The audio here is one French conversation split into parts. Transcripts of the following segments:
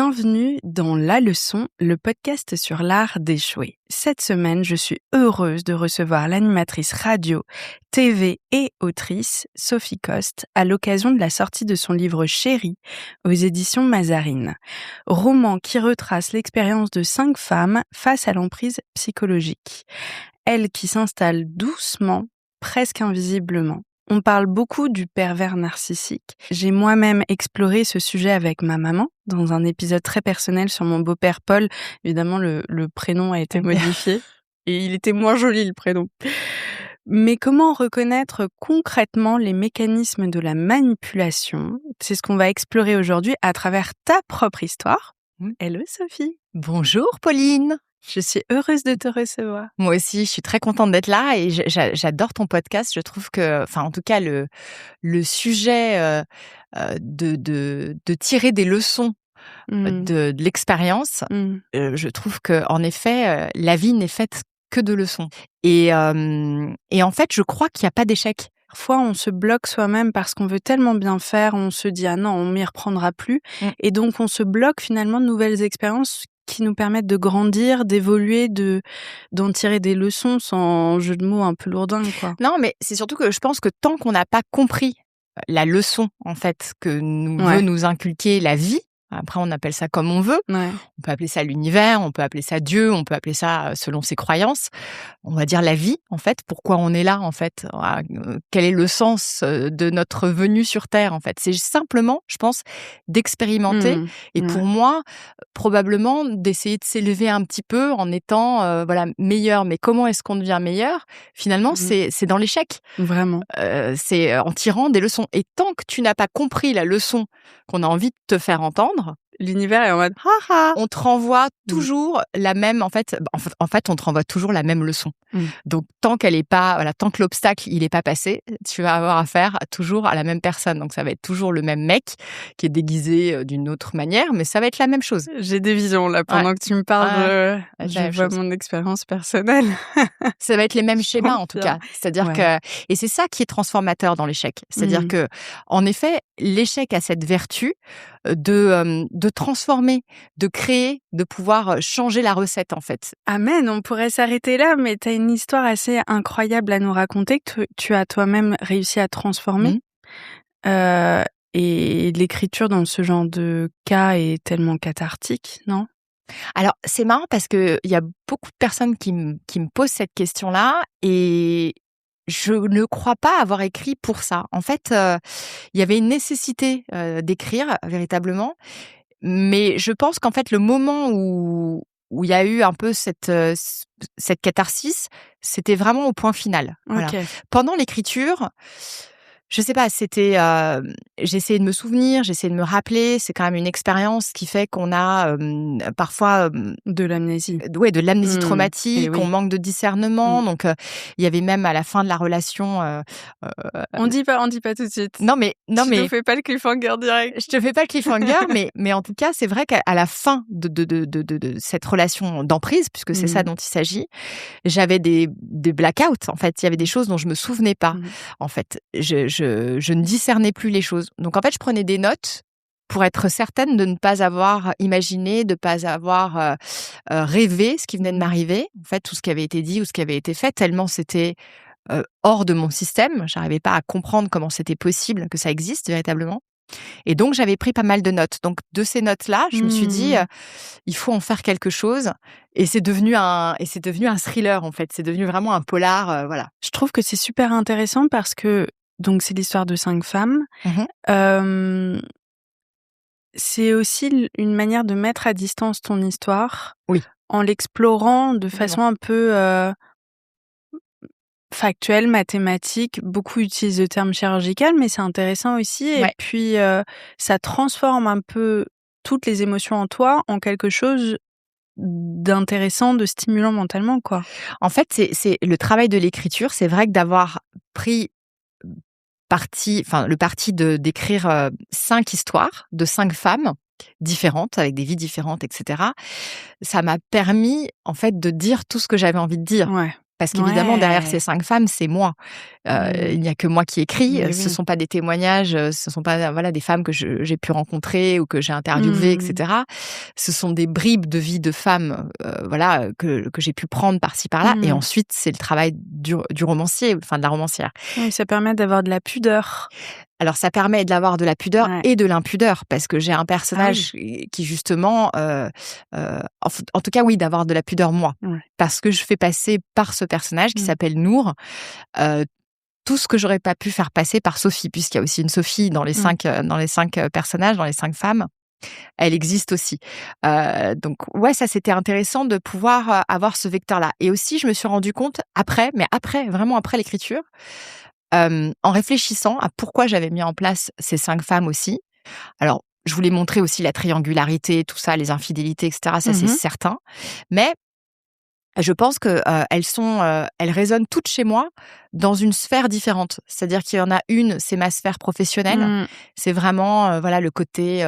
Bienvenue dans La Leçon, le podcast sur l'art d'échouer. Cette semaine, je suis heureuse de recevoir l'animatrice radio, TV et autrice Sophie Coste à l'occasion de la sortie de son livre Chérie aux éditions Mazarine. Roman qui retrace l'expérience de 5 femmes face à l'emprise psychologique. Elles qui s'installent doucement, presque invisiblement. On parle beaucoup du pervers narcissique. J'ai moi-même exploré ce sujet avec ma maman dans un épisode très personnel sur mon beau-père Paul. Évidemment, le prénom a été modifié et il était moins joli le prénom. Mais comment reconnaître concrètement les mécanismes de la manipulation ? C'est ce qu'on va explorer aujourd'hui à travers ta propre histoire. Hello Sophie. Bonjour Pauline. Je suis heureuse de te recevoir. Moi aussi, je suis très contente d'être là et j'adore ton podcast. Je trouve que, en tout cas, le sujet de tirer des leçons de l'expérience, je trouve que en effet, la vie n'est faite que de leçons. Et en fait, je crois qu'il n'y a pas d'échec. Parfois, on se bloque soi-même parce qu'on veut tellement bien faire, on se dit « Ah non, on m'y reprendra plus ». Et donc, on se bloque finalement de nouvelles expériences qui nous permettent de grandir, d'évoluer, d'en tirer des leçons sans jeu de mots un peu lourdingue, quoi. Non, mais c'est surtout que je pense que tant qu'on n'a pas compris la leçon, en fait, que veut nous inculquer la vie, après, on appelle ça comme on veut. Ouais. On peut appeler ça l'univers, on peut appeler ça Dieu, on peut appeler ça selon ses croyances. On va dire la vie, en fait. Pourquoi on est là, en fait ? Quel est le sens de notre venue sur Terre, en fait ? C'est simplement, je pense, d'expérimenter. Et pour moi, probablement, d'essayer de s'élever un petit peu en étant meilleur. Mais comment est-ce qu'on devient meilleur ? Finalement, c'est dans l'échec. Vraiment. C'est en tirant des leçons. Et tant que tu n'as pas compris la leçon qu'on a envie de te faire entendre, l'univers est en mode on te renvoie toujours la même, en fait, on te renvoie toujours la même leçon. Donc, tant qu'elle est pas, tant que l'obstacle, il est pas passé, tu vas avoir affaire toujours à la même personne. Donc, ça va être toujours le même mec qui est déguisé d'une autre manière, mais ça va être la même chose. J'ai des visions, là, pendant que tu me parles, je vois mon expérience personnelle. Ça va être les mêmes schémas, en tout cas. C'est-à-dire que, et c'est ça qui est transformateur dans l'échec. C'est-à-dire que, en effet, l'échec a cette vertu de transformer, de créer, de pouvoir changer la recette, en fait. Amen, on pourrait s'arrêter là, mais tu as une histoire assez incroyable à nous raconter que tu as toi-même réussi à transformer. Et l'écriture dans ce genre de cas est tellement cathartique, non ? Alors, c'est marrant parce qu'il y a beaucoup de personnes qui me posent cette question-là et je ne crois pas avoir écrit pour ça. En fait, il y avait une nécessité d'écrire véritablement, mais je pense qu'en fait, le moment où il y a eu un peu cette catharsis, c'était vraiment au point final. Voilà. Pendant l'écriture, je sais pas, c'était j'essayais de me souvenir, j'essayais de me rappeler, c'est quand même une expérience qui fait qu'on a parfois de l'amnésie. De l'amnésie traumatique, on manque de discernement, donc il y avait même à la fin de la relation on dit pas tout de suite. Non mais je te fais pas le cliffhanger direct. Je te fais pas le cliffhanger mais en tout cas, c'est vrai qu'à la fin de cette relation d'emprise, puisque c'est ça dont il s'agit, j'avais des blackouts en fait, il y avait des choses dont je me souvenais pas. En fait, je ne discernais plus les choses. Donc, en fait, je prenais des notes pour être certaine de ne pas avoir imaginé, de ne pas avoir rêvé ce qui venait de m'arriver. En fait, tout ce qui avait été dit ou ce qui avait été fait, tellement c'était hors de mon système. Je n'arrivais pas à comprendre comment c'était possible que ça existe véritablement. Et donc, j'avais pris pas mal de notes. Donc, de ces notes-là, je me suis dit, il faut en faire quelque chose. Et c'est devenu un thriller, en fait. C'est devenu vraiment un polar, voilà. Je trouve que c'est super intéressant parce que donc c'est l'histoire de 5 femmes. C'est aussi une manière de mettre à distance ton histoire en l'explorant de façon un peu factuelle, mathématique. Beaucoup utilisent le terme chirurgical, mais c'est intéressant aussi. Et puis, ça transforme un peu toutes les émotions en toi en quelque chose d'intéressant, de stimulant mentalement, quoi. En fait, c'est le travail de l'écriture. C'est vrai que d'avoir pris le parti d'écrire 5 histoires de 5 femmes différentes, avec des vies différentes, etc. Ça m'a permis, en fait, de dire tout ce que j'avais envie de dire. Parce qu'évidemment, derrière ces Ouais. 5 femmes, c'est moi. Il n'y a que moi qui écris. Mais Ce oui. sont pas des témoignages, ce sont pas, voilà, des femmes que j'ai pu rencontrer ou que j'ai interviewées, et Mmh. cetera. Ce sont des bribes de vie de femmes, voilà, que j'ai pu prendre par-ci par-là, et Mmh. ensuite, c'est le travail du romancier, enfin de la romancière. Oui, ça permet d'avoir de la pudeur. Alors ça permet d'avoir de la pudeur Ouais. et de l'impudeur, parce que j'ai un Ah oui. personnage qui justement, en tout cas, oui, d'avoir de la pudeur, moi. Ouais. Parce que je fais passer par ce personnage qui Mmh. s'appelle Nour, heu, tout ce que j'aurais pas pu faire passer par Sophie, puisqu'il y a aussi une Sophie dans les Mmh. 5 personnages, dans les 5 femmes. Elle existe aussi. Donc ouais, ça, c'était intéressant de pouvoir, avoir ce vecteur-là, et aussi je me suis rendu compte après, mais après, vraiment après l'écriture, en réfléchissant à pourquoi j'avais mis en place ces 5 femmes aussi. Alors, je voulais montrer aussi la triangularité, tout ça, les infidélités, et cetera, ça, c'est Mmh. certain. Mais je pense que, elles résonnent toutes chez moi dans une sphère différente. C'est-à-dire qu'il y en a une, c'est ma sphère professionnelle. Mmh. C'est vraiment, voilà, le côté,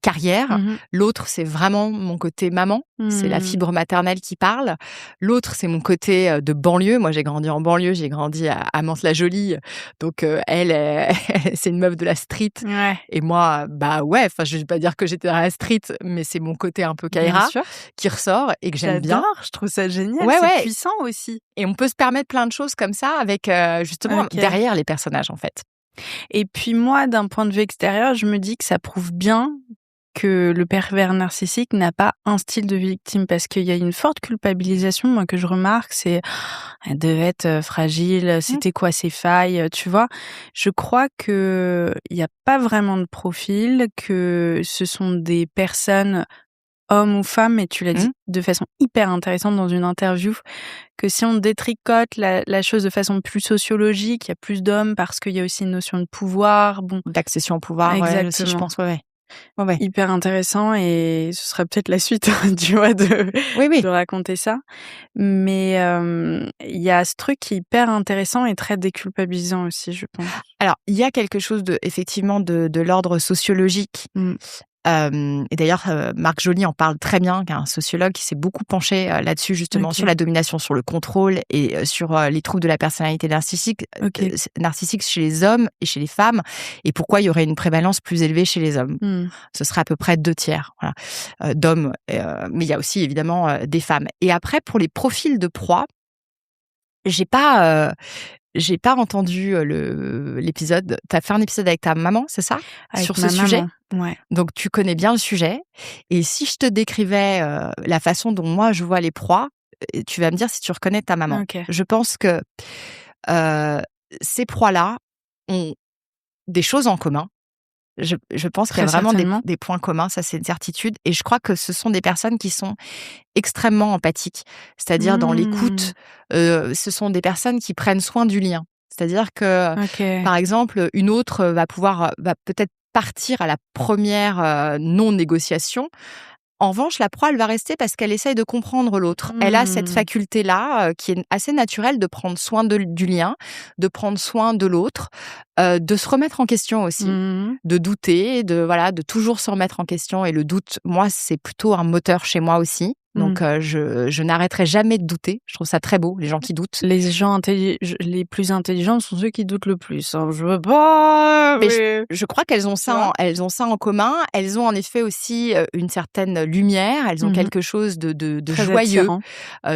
carrière. Mmh. L'autre, c'est vraiment mon côté maman. C'est la Mmh. fibre maternelle qui parle. L'autre, c'est mon côté, de banlieue. Moi, j'ai grandi en banlieue, j'ai grandi à Mantes-la-Jolie. Donc, elle, c'est une meuf de la street. Ouais, Et moi, bah, ouais, enfin, je vais pas dire que j'étais dans la street, mais c'est mon côté un peu bien Kaira sûr. qui ressort et que j'aime bien. J'adore, je trouve ça génial, Ouais, c'est ouais, puissant aussi. et on peut se permettre plein de choses comme ça avec, justement, OK. derrière les personnages, en fait. Et puis moi, d'un point de vue extérieur, je me dis que ça prouve bien que le pervers narcissique n'a pas un style de victime, parce qu'il y a une forte culpabilisation, moi, que je remarque, c'est: «Elle devait être, fragile, Mmh. c'était quoi ses failles?» Tu vois? Je crois qu'il y a pas vraiment de profil, que ce sont des personnes, hommes ou femmes, et tu l'as dit Mmh. de façon hyper intéressante dans une interview, que si on détricote la chose de façon plus sociologique, il y a plus d'hommes parce qu'il y a aussi une notion de pouvoir. Bon, D'accession au pouvoir, ouais, aussi, je exactement. pense, ouais, ouais. Ouais, ouais. Hyper intéressant, et ce sera peut-être la suite, tu vois, Oui, oui. de raconter ça. Mais il y a ce truc qui est hyper intéressant et très déculpabilisant aussi, je pense. Alors, il y a quelque chose de, effectivement, de l'ordre sociologique. Mmh. Et d'ailleurs, Marc Joly en parle très bien, qui est un sociologue qui s'est beaucoup penché, là-dessus, justement, OK. sur la domination, sur le contrôle, et sur, les troubles de la personnalité OK. narcissique chez les hommes et chez les femmes, et pourquoi il y aurait une prévalence plus élevée chez les hommes. Mmh. Ce serait à peu près 2/3, voilà, d'hommes, mais il y a aussi évidemment, des femmes. Et après, pour les profils de proie, j'ai pas, j'ai pas entendu, l'épisode. Tu as fait un épisode avec ta maman, c'est ça? Avec Sur ce ma sujet? maman, ouais. Donc tu connais bien le sujet, et si je te décrivais, la façon dont moi je vois les proies, tu vas me dire si tu reconnais ta maman. OK. Je pense que, heu, ces proies-là ont des choses en commun. Je pense qu'il y a Très vraiment certainement. des points communs, ça, c'est une certitude, et je crois que ce sont des personnes qui sont extrêmement empathiques. C'est-à-dire dans Mmh. l'écoute, ce sont des personnes qui prennent soin du lien. C'est-à-dire que, OK. par exemple, une autre va peut-être partir à la première non-négociation. En revanche, la proie, elle va rester parce qu'elle essaye de comprendre l'autre. Elle a cette Mmh. faculté-là, qui est assez naturelle, de prendre soin du lien, de prendre soin de l'autre, de se remettre en question aussi, Mmh. de douter, de toujours se remettre en question. Et le doute, moi, c'est plutôt un moteur chez moi aussi. Mmh. Donc, je n'arrêterai jamais de douter. Je trouve ça très beau, les gens qui doutent. Les gens les plus intelligents sont ceux qui doutent le plus, hein. Je veux pas, Mais mais je crois qu'elles ont tu vois? elles ont ça en commun. Elles ont en effet aussi, une certaine lumière. Elles ont Mmh. quelque chose de Très joyeux, attirant.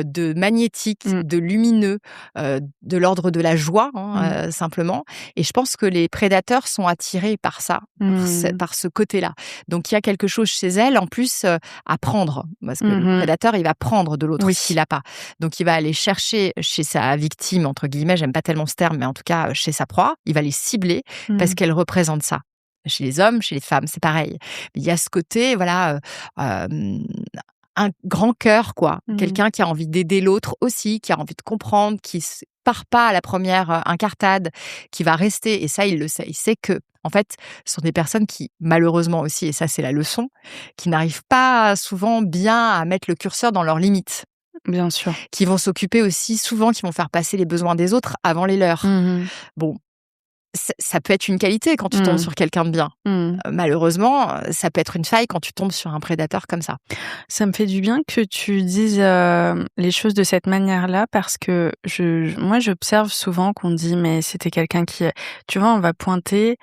de magnétique, Mmh. de lumineux, de l'ordre de la joie, Mmh. hein, simplement. Et je pense que les prédateurs sont attirés par ça, Mmh. par ce côté-là. Donc il y a quelque chose chez elles, en plus, à prendre. Parce que le Mmh. prédateur, il va prendre de l'autre Oui. ce qu'il a pas. Donc il va aller chercher chez sa «victime», entre guillemets, j'aime pas tellement ce terme, mais en tout cas, chez sa proie, il va les cibler parce Mmh. qu'elle représente ça. Chez les hommes, chez les femmes, c'est pareil. Il y a ce côté, voilà, un grand cœur, quoi. Mmh. Quelqu'un qui a envie d'aider l'autre aussi, qui a envie de comprendre, qui part pas à la première incartade, qui va rester. Et ça, il le sait. Il sait que, en fait, ce sont des personnes qui, malheureusement aussi, et ça, c'est la leçon, qui n'arrivent pas souvent bien à mettre le curseur dans leurs limites, Bien sûr. qui vont s'occuper aussi souvent, qui vont faire passer les besoins des autres avant les leurs. Mmh. Bon, ça peut être une qualité quand tu tombes sur quelqu'un de bien. Malheureusement, ça peut être une faille quand tu tombes sur un prédateur comme ça. Ça me fait du bien que tu dises les choses de cette manière-là parce que moi, j'observe souvent qu'on dit mais c'était quelqu'un qui... Tu vois, on va pointer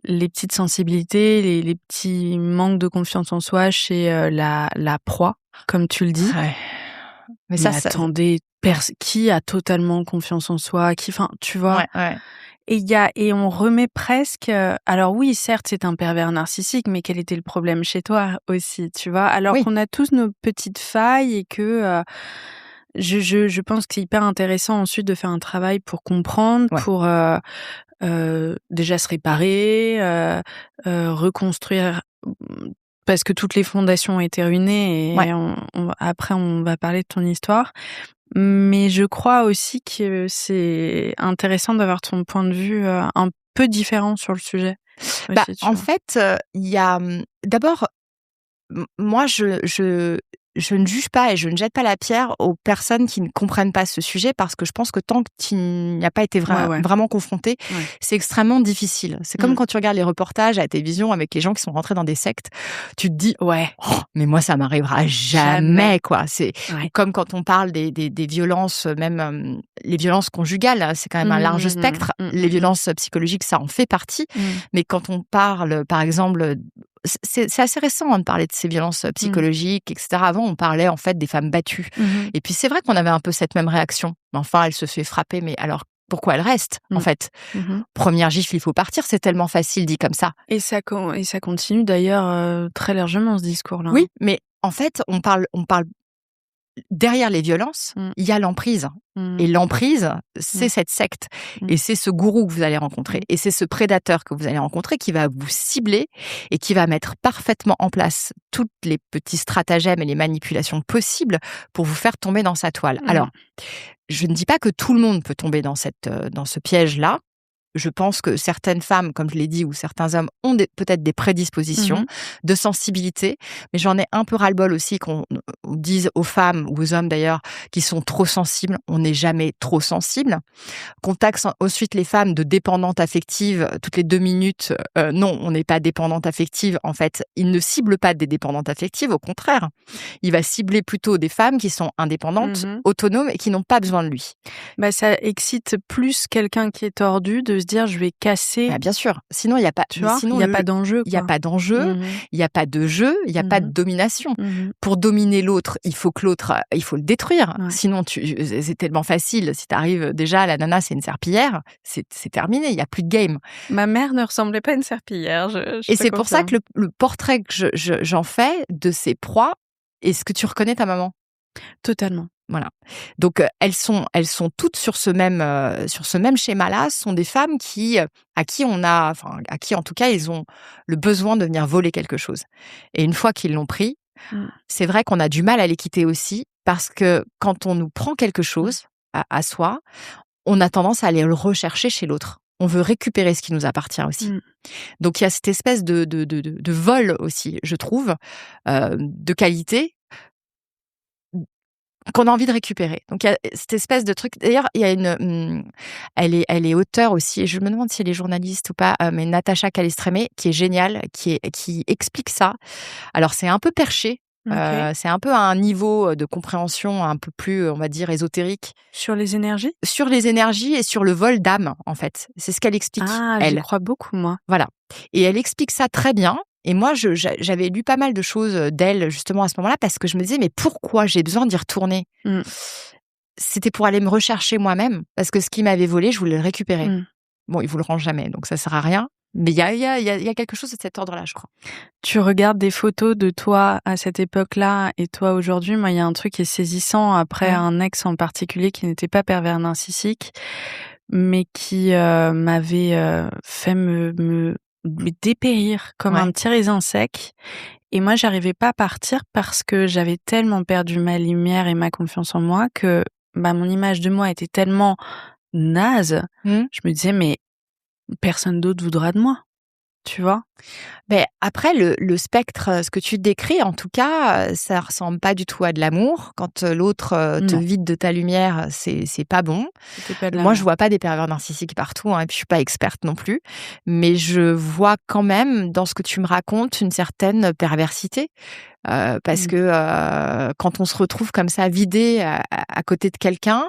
les petites sensibilités, les petits manques de confiance en soi chez la proie, comme tu le dis. Ouais. Mais ça, attendez, qui a totalement confiance en soi, enfin, tu vois. Ouais. Et on remet presque. Alors oui, certes, c'est un pervers narcissique, mais quel était le problème chez toi aussi, tu vois. Alors qu'on a tous nos petites failles et que je pense que c'est hyper intéressant ensuite de faire un travail pour comprendre, pour déjà se réparer, reconstruire. Parce que toutes les fondations ont été ruinées et après on va parler de ton histoire. Mais je crois aussi que c'est intéressant d'avoir ton point de vue un peu différent sur le sujet. Aussi, en fait, il y a d'abord, moi je ne juge pas et je ne jette pas la pierre aux personnes qui ne comprennent pas ce sujet parce que je pense que tant que tu n'y as pas été vraiment confronté, c'est extrêmement difficile. C'est comme quand tu regardes les reportages à la télévision avec les gens qui sont rentrés dans des sectes, tu te dis mais moi ça m'arrivera jamais quoi. C'est comme quand on parle des violences, même les violences conjugales, hein, c'est quand même un large spectre. Les violences psychologiques, ça en fait partie. Mais quand on parle, par exemple, c'est assez récent de parler de ces violences psychologiques, etc. Avant, on parlait en fait des femmes battues. Et puis c'est vrai qu'on avait un peu cette même réaction. Mais enfin, elle se fait frapper, mais alors pourquoi elle reste en fait Première gifle, il faut partir, c'est tellement facile dit comme ça. Et ça continue d'ailleurs très largement ce discours-là. Oui, mais en fait, on parle derrière les violences, il y a l'emprise. Et l'emprise, c'est cette secte. Et c'est ce gourou que vous allez rencontrer. Et c'est ce prédateur que vous allez rencontrer qui va vous cibler et qui va mettre parfaitement en place tous les petits stratagèmes et les manipulations possibles pour vous faire tomber dans sa toile. Alors, je ne dis pas que tout le monde peut tomber dans ce piège-là. Je pense que certaines femmes, comme je l'ai dit, ou certains hommes ont peut-être des prédispositions de sensibilité, mais j'en ai un peu ras-le-bol aussi qu'on dise aux femmes, ou aux hommes d'ailleurs, qui sont trop sensibles. On n'est jamais trop sensible. Qu'on taxe ensuite les femmes de dépendantes affectives toutes les 2 minutes. Non, on n'est pas dépendante affective. En fait, il ne cible pas des dépendantes affectives, au contraire. Il va cibler plutôt des femmes qui sont indépendantes, autonomes et qui n'ont pas besoin de lui. Bah, ça excite plus quelqu'un qui est tordu de se dire je vais casser. Bien sûr. Sinon, il n'y a pas. Il n'y a pas d'enjeu. Il n'y a pas d'enjeu. Il n'y a pas de jeu. Il n'y a pas de domination. Pour dominer l'autre, il faut que l'autre, il faut le détruire. Sinon, c'est tellement facile. Si tu arrives déjà, la nana, c'est une serpillière, c'est terminé. Il n'y a plus de game. Ma mère ne ressemblait pas à une serpillière. Et c'est pour ça que le portrait que j'en fais de ces proies, est-ce que tu reconnais ta maman ? Totalement. Voilà. Donc elles sont toutes sur ce même schéma-là. Ce sont des femmes à qui en tout cas ils ont le besoin de venir voler quelque chose. Et une fois qu'ils l'ont pris, c'est vrai qu'on a du mal à les quitter aussi parce que quand on nous prend quelque chose à soi, on a tendance à aller le rechercher chez l'autre. On veut récupérer ce qui nous appartient aussi. Donc il y a cette espèce de vol aussi, je trouve, de qualité qu'on a envie de récupérer. Donc il y a cette espèce de truc. D'ailleurs, il y a elle est auteure aussi, et je me demande si elle est journaliste ou pas, mais Natacha Calestrémé, qui est géniale, qui explique ça. Alors c'est un peu perché. C'est un peu à un niveau de compréhension un peu plus, on va dire, ésotérique. Sur les énergies ? Sur les énergies et sur le vol d'âme, en fait. C'est ce qu'elle explique, elle. J'y crois beaucoup, moi. Voilà. Et elle explique ça très bien. Et moi, j'avais lu pas mal de choses d'elle, justement, à ce moment-là, parce que je me disais, mais pourquoi j'ai besoin d'y retourner ? C'était pour aller me rechercher moi-même, parce que ce qui m'avait volé, je voulais le récupérer. Bon, il vous le rend jamais, donc ça sert à rien. Mais il y a quelque chose de cet ordre-là, je crois. Tu regardes des photos de toi à cette époque-là et toi aujourd'hui. Moi, il y a un truc qui est saisissant après un ex en particulier qui n'était pas pervers narcissique, mais qui m'avait fait me dépérir comme un petit raisin sec. Et moi, j'arrivais pas à partir parce que j'avais tellement perdu ma lumière et ma confiance en moi que mon image de moi était tellement naze. Je me disais, mais personne d'autre voudra de moi. Tu vois ? Ben après le spectre, ce que tu décris en tout cas, ça ressemble pas du tout à de l'amour. Quand, l'autre, te Non. vide de ta lumière, c'est pas bon. C'était pas de Moi, je l'amour. vois pas des pervers narcissiques partout, hein, et puis je suis pas experte non plus. Mais je vois quand même dans ce que tu me racontes une certaine perversité. Parce Mmh. que, quand on se retrouve comme ça vidé à côté de quelqu'un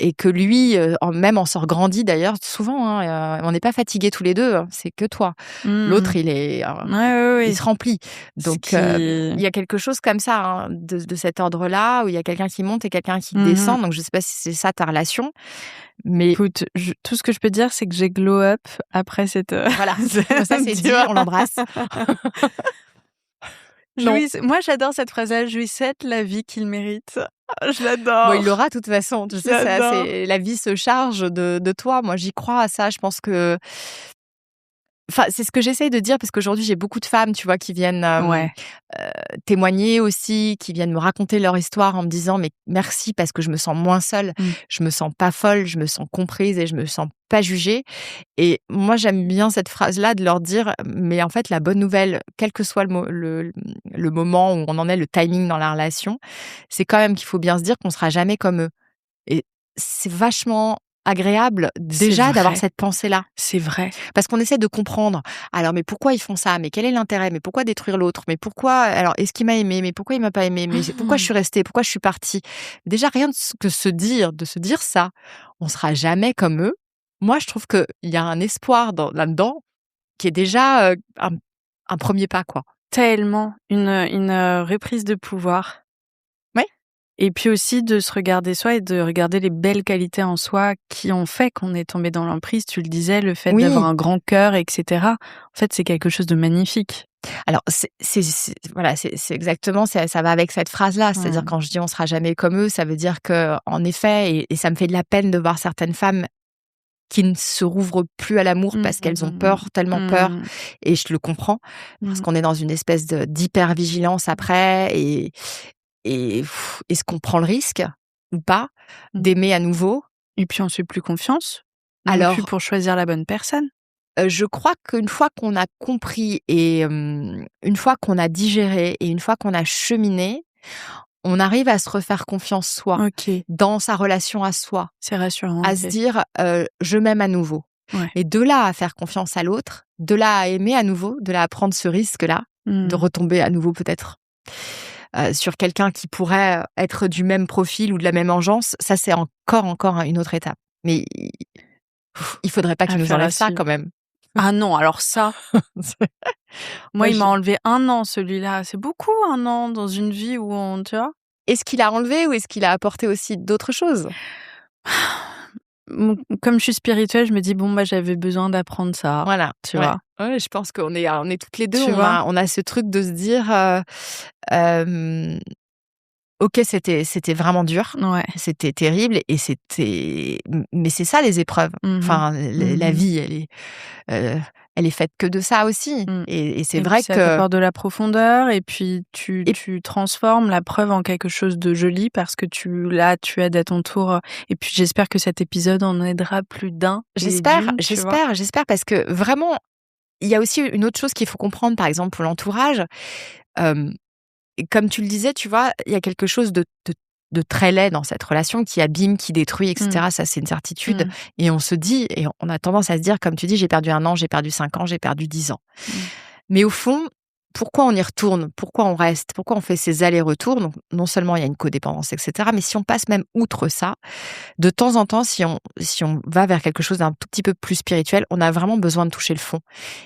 et que lui, en sort grandi d'ailleurs souvent, hein, on n'est pas fatigués tous les 2, hein, c'est que toi. Mmh. L'autre il est, Ouais, ouais, il ouais. se remplit. Ce Donc, qui il y a quelque chose comme ça, hein, de cet ordre-là, où il y a quelqu'un qui monte et quelqu'un qui mmh descend. Donc je sais pas si c'est ça ta relation, mais Écoute, tout ce que je peux dire, c'est que j'ai glow up après cette, voilà, ça c'est tu dit, vois? on l'embrasse. Non. Moi, j'adore cette phrase-là: «Jouissette la vie qu'il mérite». Je Bon, il l'adore, l'aura de toute façon, tu je sais, l'adore. c'est la vie se charge de toi. Moi, j'y crois à ça. Je pense que enfin, c'est ce que j'essaye de dire parce qu'aujourd'hui, j'ai beaucoup de femmes, tu vois, qui viennent, Ouais. témoigner aussi, qui viennent me raconter leur histoire en me disant: «Mais merci parce que je me sens moins seule, Mmh. je me sens pas folle, je me sens comprise et je me sens pas jugée». Et moi, j'aime bien cette phrase-là de leur dire: «Mais en fait, la bonne nouvelle, quel que soit le moment où on en est, le timing dans la relation, c'est quand même qu'il faut bien se dire qu'on sera jamais comme eux». Et c'est vachement agréable C'est déjà d'avoir vrai, cette pensée-là. c'est vrai. Parce qu'on essaie de comprendre. Alors, mais pourquoi ils font ça? Mais quel est l'intérêt? Mais pourquoi détruire l'autre? Mais pourquoi alors est-ce qu'il m'a aimé? Mais pourquoi il m'a pas aimé? Mais pourquoi je suis restée? Pourquoi je suis partie? Déjà rien de se dire ça, on sera jamais comme eux. Moi, je trouve qu'il y a un espoir là-dedans qui est déjà, un 1er pas, quoi. Tellement une reprise de pouvoir Ouais, et puis aussi de se regarder soi et de regarder les belles qualités en soi qui ont fait qu'on est tombé dans l'emprise. Tu le disais, le fait d'avoir oui. un grand cœur et cetera. En fait, c'est quelque chose de magnifique. Alors voilà, c'est exactement ça va avec cette phrase-là. C'est-à-dire Mmh. quand je dis: «On sera jamais comme eux», ça veut dire qu'en effet et ça me fait de la peine de voir certaines femmes qui ne se rouvrent plus à l'amour Mmh, parce qu'elles ont mmh peur, tellement peur mmh. et je le comprends parce Mmh. qu'on est dans une espèce d'hypervigilance après et est-ce qu'on prend le risque ou pas Mmh. d'aimer à nouveau? Et puis on se fait plus confiance, non plus Alors, pour choisir la bonne personne. je crois qu'une fois qu'on a compris et une fois qu'on a digéré et une fois qu'on a cheminé, on arrive à se refaire confiance soi, OK, dans sa relation à soi, c'est rassurant, à se OK. dire, «Je m'aime à nouveau». Ouais. Et de là à faire confiance à l'autre, de là à aimer à nouveau, de là à prendre ce risque-là, de Mmh. retomber à nouveau peut-être, sur quelqu'un qui pourrait, être du même profil ou de la même engeance, ça c'est encore une autre étape. Mais il faudrait pas qu'il nous Affaire à enlève ça suivre. quand même. Ah non, alors ça, moi, Moi il m'a je enlevé 1 an celui-là. C'est beaucoup 1 an dans une vie où on tu vois? est-ce qu'il a enlevé ou est-ce qu'il a apporté aussi d'autres choses? Comme je suis spirituelle, je me dis: «Bon, bah, j'avais besoin d'apprendre ça», Voilà, tu ouais. vois? Ouais, je pense qu'on est toutes les 2, Tu vois? on a ce truc de se dire, hem OK, c'était vraiment dur, Ouais. c'était terrible et mais c'est ça les épreuves. Mmh mh. Enfin, la Mmh. vie, elle est faite que de ça aussi Mmh. et c'est Et puis vrai ça que t'apporte de la profondeur et puis tu et tu transformes la preuve en quelque chose de joli parce que tu aides à ton tour, et puis j'espère que cet épisode en aidera plus d'un et d'une, tu vois? j'espère parce que vraiment, il y a aussi une autre chose qu'il faut comprendre, par exemple, pour l'entourage, hem et comme tu le disais, tu vois, il y a quelque chose de très laid dans cette relation qui abîme, qui détruit, et Mmh. cetera. Ça, c'est une certitude Mmh. et on se dit et on a tendance à se dire, comme tu dis: «J'ai perdu 1 an, j'ai perdu 5 ans, j'ai perdu 10 ans». Mmh. Mais au fond, pourquoi on y retourne? Pourquoi on reste? Pourquoi on fait ces allers-retours? Donc non seulement il y a une codépendance, et cetera, mais si on passe même outre ça, de temps en temps, si on va vers quelque chose d'un tout petit peu plus spirituel, on a vraiment besoin de toucher le fond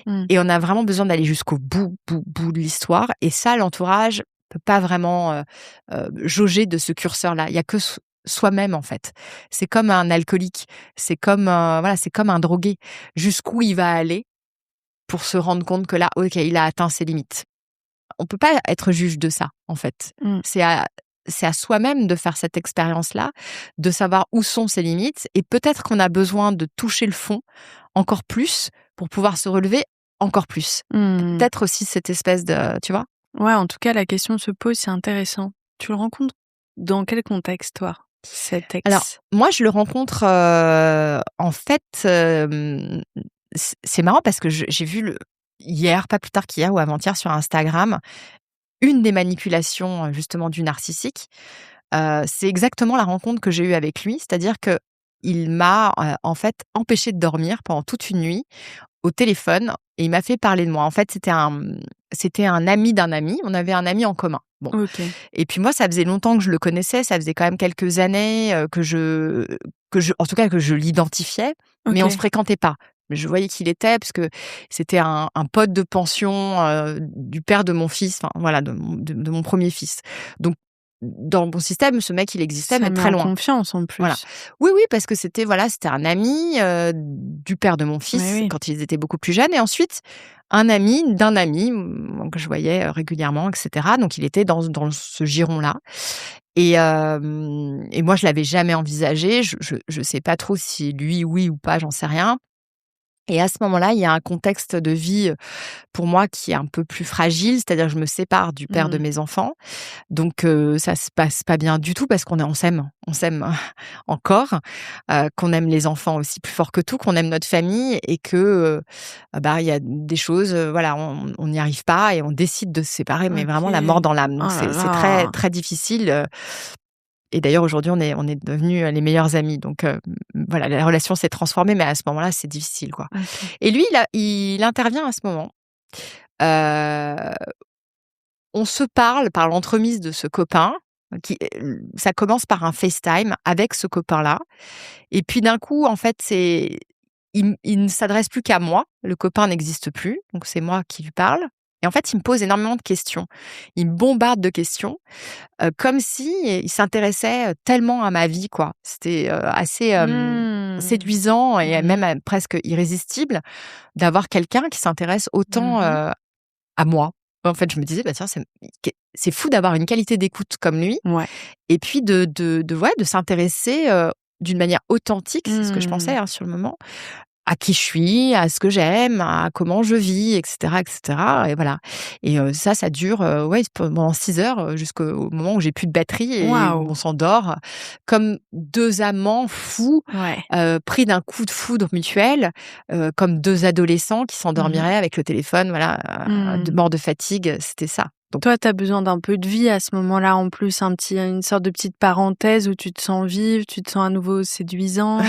Mmh. et on a vraiment besoin d'aller jusqu'au bout de l'histoire et ça, l'entourage peut pas vraiment, jauger de ce curseur-là. Il y a que soi-même, en fait. C'est comme un alcoolique, c'est comme, voilà, c'est comme un drogué. Jusqu'où il va aller pour se rendre compte que là, OK, il a atteint ses limites. On peut pas être juge de ça, en fait. Mmh. C'est à c'est à soi-même de faire cette expérience-là, de savoir où sont ses limites et peut-être qu'on a besoin de toucher le fond encore plus pour pouvoir se relever encore plus. Mmh. Peut-être aussi cette espèce de tu vois? Ouais, en tout cas, la question se pose, c'est intéressant. Tu le rencontres dans quel contexte, toi, cet Alors, ex? moi, je le rencontre, en fait, c'est marrant parce que j'ai vu hier, pas plus tard qu'hier ou avant-hier sur Instagram, une des manipulations justement du narcissique, c'est exactement la rencontre que j'ai eue avec lui. C'est-à-dire qu'il m'a en fait empêchée de dormir pendant toute une nuit au téléphone et il m'a fait parler de moi. En fait, c'était un ami d'un ami. On avait un ami en commun. Bon. OK. Et puis moi, ça faisait longtemps que je le connaissais. Ça faisait quand même quelques années en tout cas, que je l'identifiais, mais on se OK. fréquentait pas. Mais je voyais qui il était parce que c'était un pote de pension du père de mon fils, enfin voilà, de mon premier fils. Donc, dans mon système, ce mec, il existait, Ça mais met très en loin. confiance en plus. Voilà. Oui, oui, parce que c'était un ami du père de mon Mais fils oui. quand ils étaient beaucoup plus jeunes, et ensuite un ami d'un ami que je voyais régulièrement, etc. Donc il était dans ce giron-là. Et moi, je l'avais jamais envisagé. Je sais pas trop si lui, oui ou pas, j'en sais rien. Et à ce moment-là, il y a un contexte de vie pour moi qui est un peu plus fragile, c'est-à-dire que je me sépare du père de Mmh. mes enfants. Donc ça se passe pas bien du tout parce on s'aime encore, qu'on aime les enfants aussi plus fort que tout, qu'on aime notre famille et que, il y a des choses, voilà, on n'y arrive pas et on décide de se séparer, mais vraiment la mort OK. dans l'âme. Oh Donc là c'est très, là. très difficile, et d'ailleurs aujourd'hui on est devenus les meilleurs amis. Donc voilà, la relation s'est transformée, mais à ce moment-là, c'est difficile, quoi. OK. Et lui, il intervient à ce moment. Heu, on se parle par l'entremise de ce copain ça commence par un FaceTime avec ce copain-là et puis d'un coup, en fait, il ne s'adresse plus qu'à moi. Le copain n'existe plus, donc c'est moi qui lui parle et en fait, il me pose énormément de questions. Il me bombarde de questions, comme si il s'intéressait, tellement à ma vie, quoi. C'était, assez, Mmh. séduisant et Mmh même, presque irrésistible d'avoir quelqu'un qui s'intéresse autant, mh. à moi. En fait, je me disais: «Bah, tiens, c'est fou d'avoir une qualité d'écoute comme lui Ouais. et puis de s'intéresser, d'une manière authentique», c'est ce que je Mmh. pensais, hein, sur le moment, à qui je suis, à ce que j'aime, à comment je vis, et cetera et voilà. Et ça dure, ouais, pendant 6 heures, jusqu'au moment où j'ai plus de batterie et où Waouh! on s'endort, comme 2 amants fous, Ouais. pris d'un coup de foudre mutuel, comme 2 adolescents qui Mmh. s'endormiraient avec le téléphone, voilà, de Mmh. mort de fatigue, c'était ça. Donc Toi, tu as besoin d'un peu de vie à ce moment-là, en plus, une sorte de petite parenthèse où tu te sens vive, tu te sens à nouveau séduisante?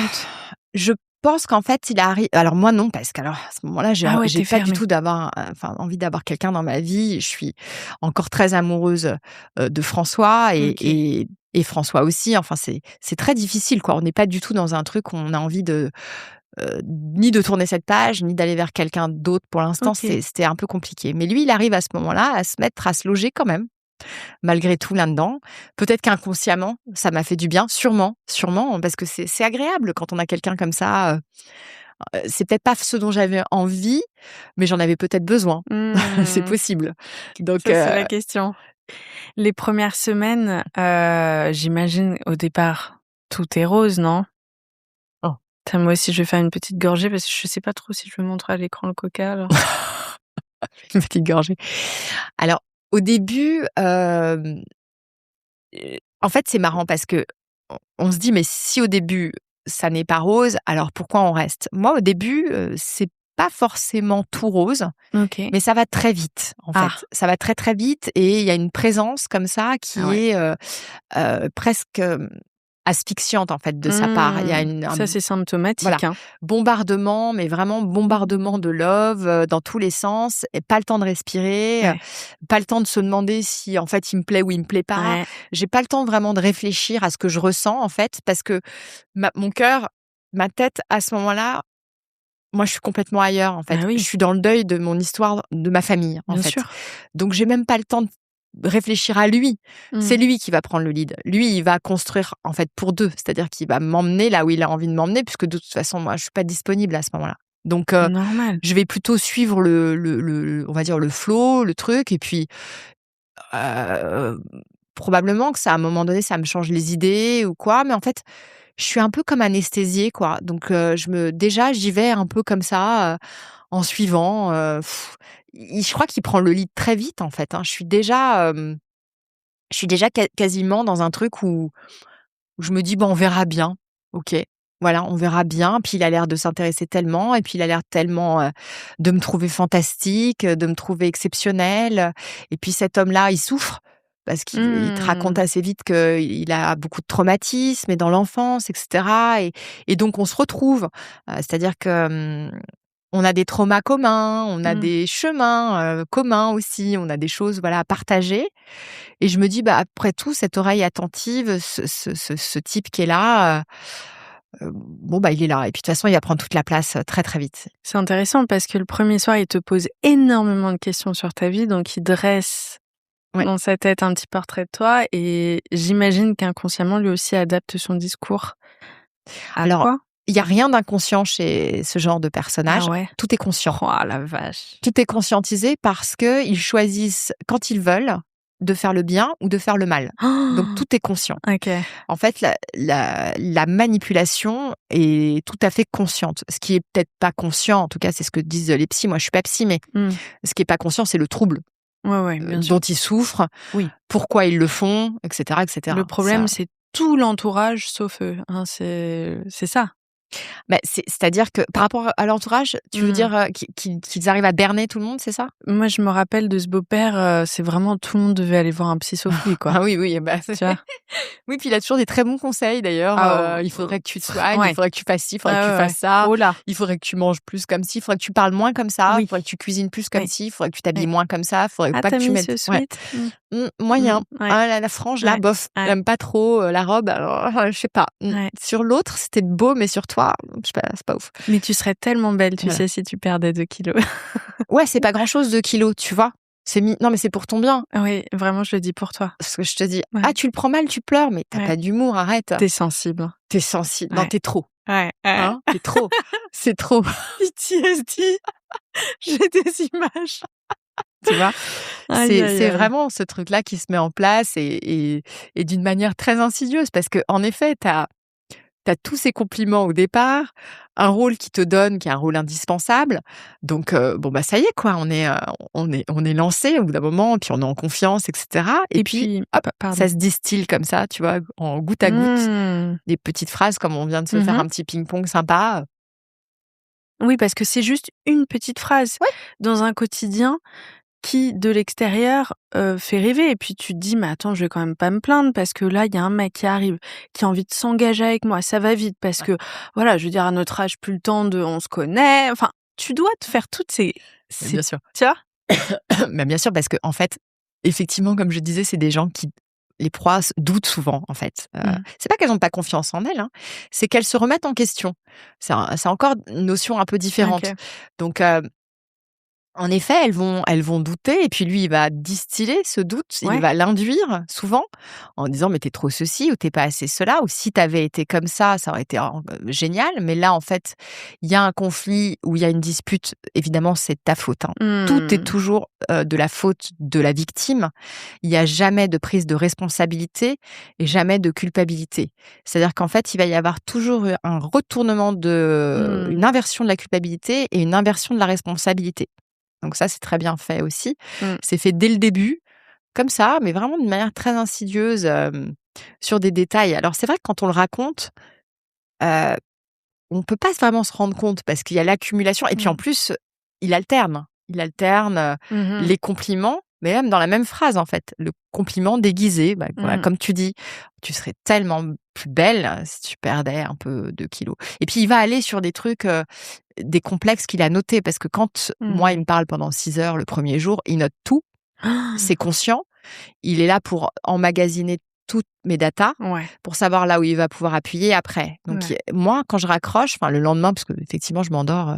je pense qu'en fait, il arrive. Alors moi non, parce qu'alors à ce moment-là, Ah ouais, j'ai tu pas du fermée. tout envie d'avoir quelqu'un dans ma vie. Je suis encore très amoureuse, de François OK. et François aussi. Enfin, c'est très difficile, quoi. On n'est pas du tout dans un truc où on a envie ni de tourner cette page, ni d'aller vers quelqu'un d'autre pour l'instant. OK. C'était un peu compliqué. Mais lui, il arrive à ce moment-là à se loger quand même, malgré tout là-dedans. Peut-être qu'inconsciemment, ça m'a fait du bien, sûrement, sûrement, parce que c'est agréable quand on a quelqu'un comme ça. C'est peut-être pas ce dont j'avais envie, mais j'en avais peut-être besoin. C'est Mmh. possible. Donc Ça, c'est la question. Les premières semaines, j'imagine, au départ, tout est rose, non? oh, Tiens, moi aussi, je vais faire une petite gorgée parce que je sais pas trop si je veux montrer à l'écran le coca, là. une petite gorgée. Alors, au début, en fait, c'est marrant parce qu'on se dit: «Mais si au début, ça n'est pas rose, alors pourquoi on reste?» Moi, au début, c'est pas forcément tout rose, OK. mais ça va très vite, en Ah. fait. Ça va très, très vite et il y a une présence comme ça Ah qui ouais. est, presque, asphyxiante, en fait, de sa part. Il y a Mmh. Ça, c'est voilà, symptomatique, hein. bombardement, mais vraiment bombardement de love, dans tous les sens et pas le temps de respirer, Ouais. pas le temps de se demander si, en fait, il me plaît ou il me plaît pas. Ouais. J'ai pas le temps vraiment de réfléchir à ce que je ressens, en fait, parce que mon cœur, ma tête, à ce moment-là, moi, je suis complètement ailleurs, en fait. Bah Je oui, suis dans le deuil de mon histoire, de ma famille, en bien fait. sûr. Donc j'ai même pas le temps de réfléchir à lui. C'est Mmh. lui qui va prendre le lead. Lui, il va construire, en fait, pour 2. C'est-à-dire qu'il va m'emmener là où il a envie de m'emmener puisque de toute façon, moi, je suis pas disponible à ce moment-là. Donc Normal. je vais plutôt suivre on va dire le flow, le truc et puis, heu, probablement que ça, à un moment donné, ça me change les idées ou quoi, mais en fait, je suis un peu comme anesthésiée, quoi. Donc déjà, j'y vais un peu comme ça, en suivant, je crois qu'il prend le lead très vite, en fait, hein. Je suis déjà quasiment dans un truc où je me dis: «Bon, on verra bien. OK. Voilà, on verra bien. Puis il a l'air de s'intéresser tellement, et puis il a l'air tellement de me trouver fantastique, de me trouver exceptionnelle. Et puis cet homme-là, il souffre parce qu'il te raconte assez vite qu'il a beaucoup de traumatismes et dans l'enfance, etc. Et donc on se retrouve. C'est-à-dire que on a des traumas communs, on a des chemins communs aussi, on a des choses à partager. Et je me dis, après tout, cette oreille attentive, ce type qui est là, il est là. Et puis de toute façon, il va prendre toute la place très très vite. C'est intéressant parce que le premier soir, il te pose énormément de questions sur ta vie, donc il dresse dans sa tête un petit portrait de toi, et j'imagine qu'inconsciemment, lui aussi adapte son discours à toi. Il n'y a rien d'inconscient chez ce genre de personnage. Ah ouais. Tout est conscient. Oh la vache. Tout est conscientisé parce qu'ils choisissent, quand ils veulent, de faire le bien ou de faire le mal. Donc tout est conscient. Okay. En fait, la manipulation est tout à fait consciente. Ce qui est peut-être pas conscient, en tout cas c'est ce que disent les psys, moi je suis pas psy, mais ce qui est pas conscient, c'est le trouble bien sûr. dont ils souffrent, oui. Pourquoi ils le font, etc. etc. Le problème, c'est tout l'entourage sauf eux. Hein, c'est ça. C'est-à-dire que par rapport à l'entourage, tu veux dire qu'ils arrivent à berner tout le monde, c'est ça? Moi, je me rappelle de ce beau-père, c'est vraiment tout le monde devait aller voir un psy sauf lui, quoi. Ah oui, tu vois. Oui, puis il a toujours des très bons conseils d'ailleurs. Il faudrait que tu te soignes, il faudrait que tu fasses ci, il faudrait que tu fasses ça. Oh là. Il faudrait que tu manges plus comme ci, il faudrait que tu parles moins comme ça, il faudrait que tu cuisines plus comme ci, il faudrait que tu t'habilles moins comme ça, il faudrait pas que tu mettes ce sweat. Moyen. La frange là, bof, j'aime pas trop la robe, alors je sais pas. Sur l'autre, c'était beau, mais sur toi, je sais pas, c'est pas ouf. Mais tu serais tellement belle, tu sais, si tu perdais 2 kilos. Ouais, c'est pas grand-chose 2 kilos, tu vois. Non, mais c'est pour ton bien. Oui, vraiment, je le dis pour toi. Parce que je te dis, tu le prends mal, tu pleures, mais t'as pas d'humour, arrête. T'es sensible. T'es sensible. Non, t'es trop. Ouais. Hein, t'es trop. C'est trop. PTSD. J'ai des images. Tu vois, c'est vraiment ce truc-là qui se met en place et d'une manière très insidieuse parce que en effet, t'as tous ces compliments au départ, un rôle qui te donne, qui est un rôle indispensable. Donc ça y est quoi, on est lancé au bout d'un moment, puis on est en confiance, etc. Et puis hop, ça se distille comme ça, tu vois, en goutte à goutte, des petites phrases comme on vient de se faire un petit ping-pong sympa. Oui, parce que c'est juste une petite phrase dans un quotidien qui, de l'extérieur, fait rêver. Et puis tu te dis, mais attends, je vais quand même pas me plaindre parce que là, il y a un mec qui arrive, qui a envie de s'engager avec moi. Ça va vite parce que, voilà, je veux dire, à notre âge, plus le temps on se connaît. Enfin, tu dois te faire toutes ces bien sûr. Tu vois? Mais bien sûr, parce que en fait, effectivement, comme je disais, c'est des gens qui les proies doutent souvent, en fait. C'est pas qu'elles n'ont pas confiance en elles, hein, c'est qu'elles se remettent en question. C'est encore une notion un peu différente. Okay. Donc, en effet, elles vont douter, et puis lui, il va distiller ce doute, il va l'induire souvent en disant mais t'es trop ceci ou t'es pas assez cela, ou si t'avais été comme ça aurait été génial. Mais là, en fait, il y a un conflit ou il y a une dispute. Évidemment, c'est ta faute. Hein. Tout est toujours de la faute de la victime. Il y a jamais de prise de responsabilité et jamais de culpabilité. C'est-à-dire qu'en fait, il va y avoir toujours un retournement une inversion de la culpabilité et une inversion de la responsabilité. Donc ça, c'est très bien fait aussi. C'est fait dès le début, comme ça, mais vraiment d'une manière très insidieuse, sur des détails. Alors c'est vrai que quand on le raconte, on peut pas vraiment se rendre compte parce qu'il y a l'accumulation. Et puis en plus, il alterne. Il alterne les compliments, mais même dans la même phrase, en fait. Le compliment déguisé, voilà, comme tu dis, tu serais tellement plus belle si tu perdais un peu de kilos. Et puis il va aller sur des trucs... des complexes qu'il a notés, parce que quand moi il me parle pendant 6 heures le premier jour, il note tout, c'est conscient, il est là pour emmagasiner toutes mes datas, pour savoir là où il va pouvoir appuyer après. Donc moi, quand je raccroche, le lendemain, parce que effectivement je m'endors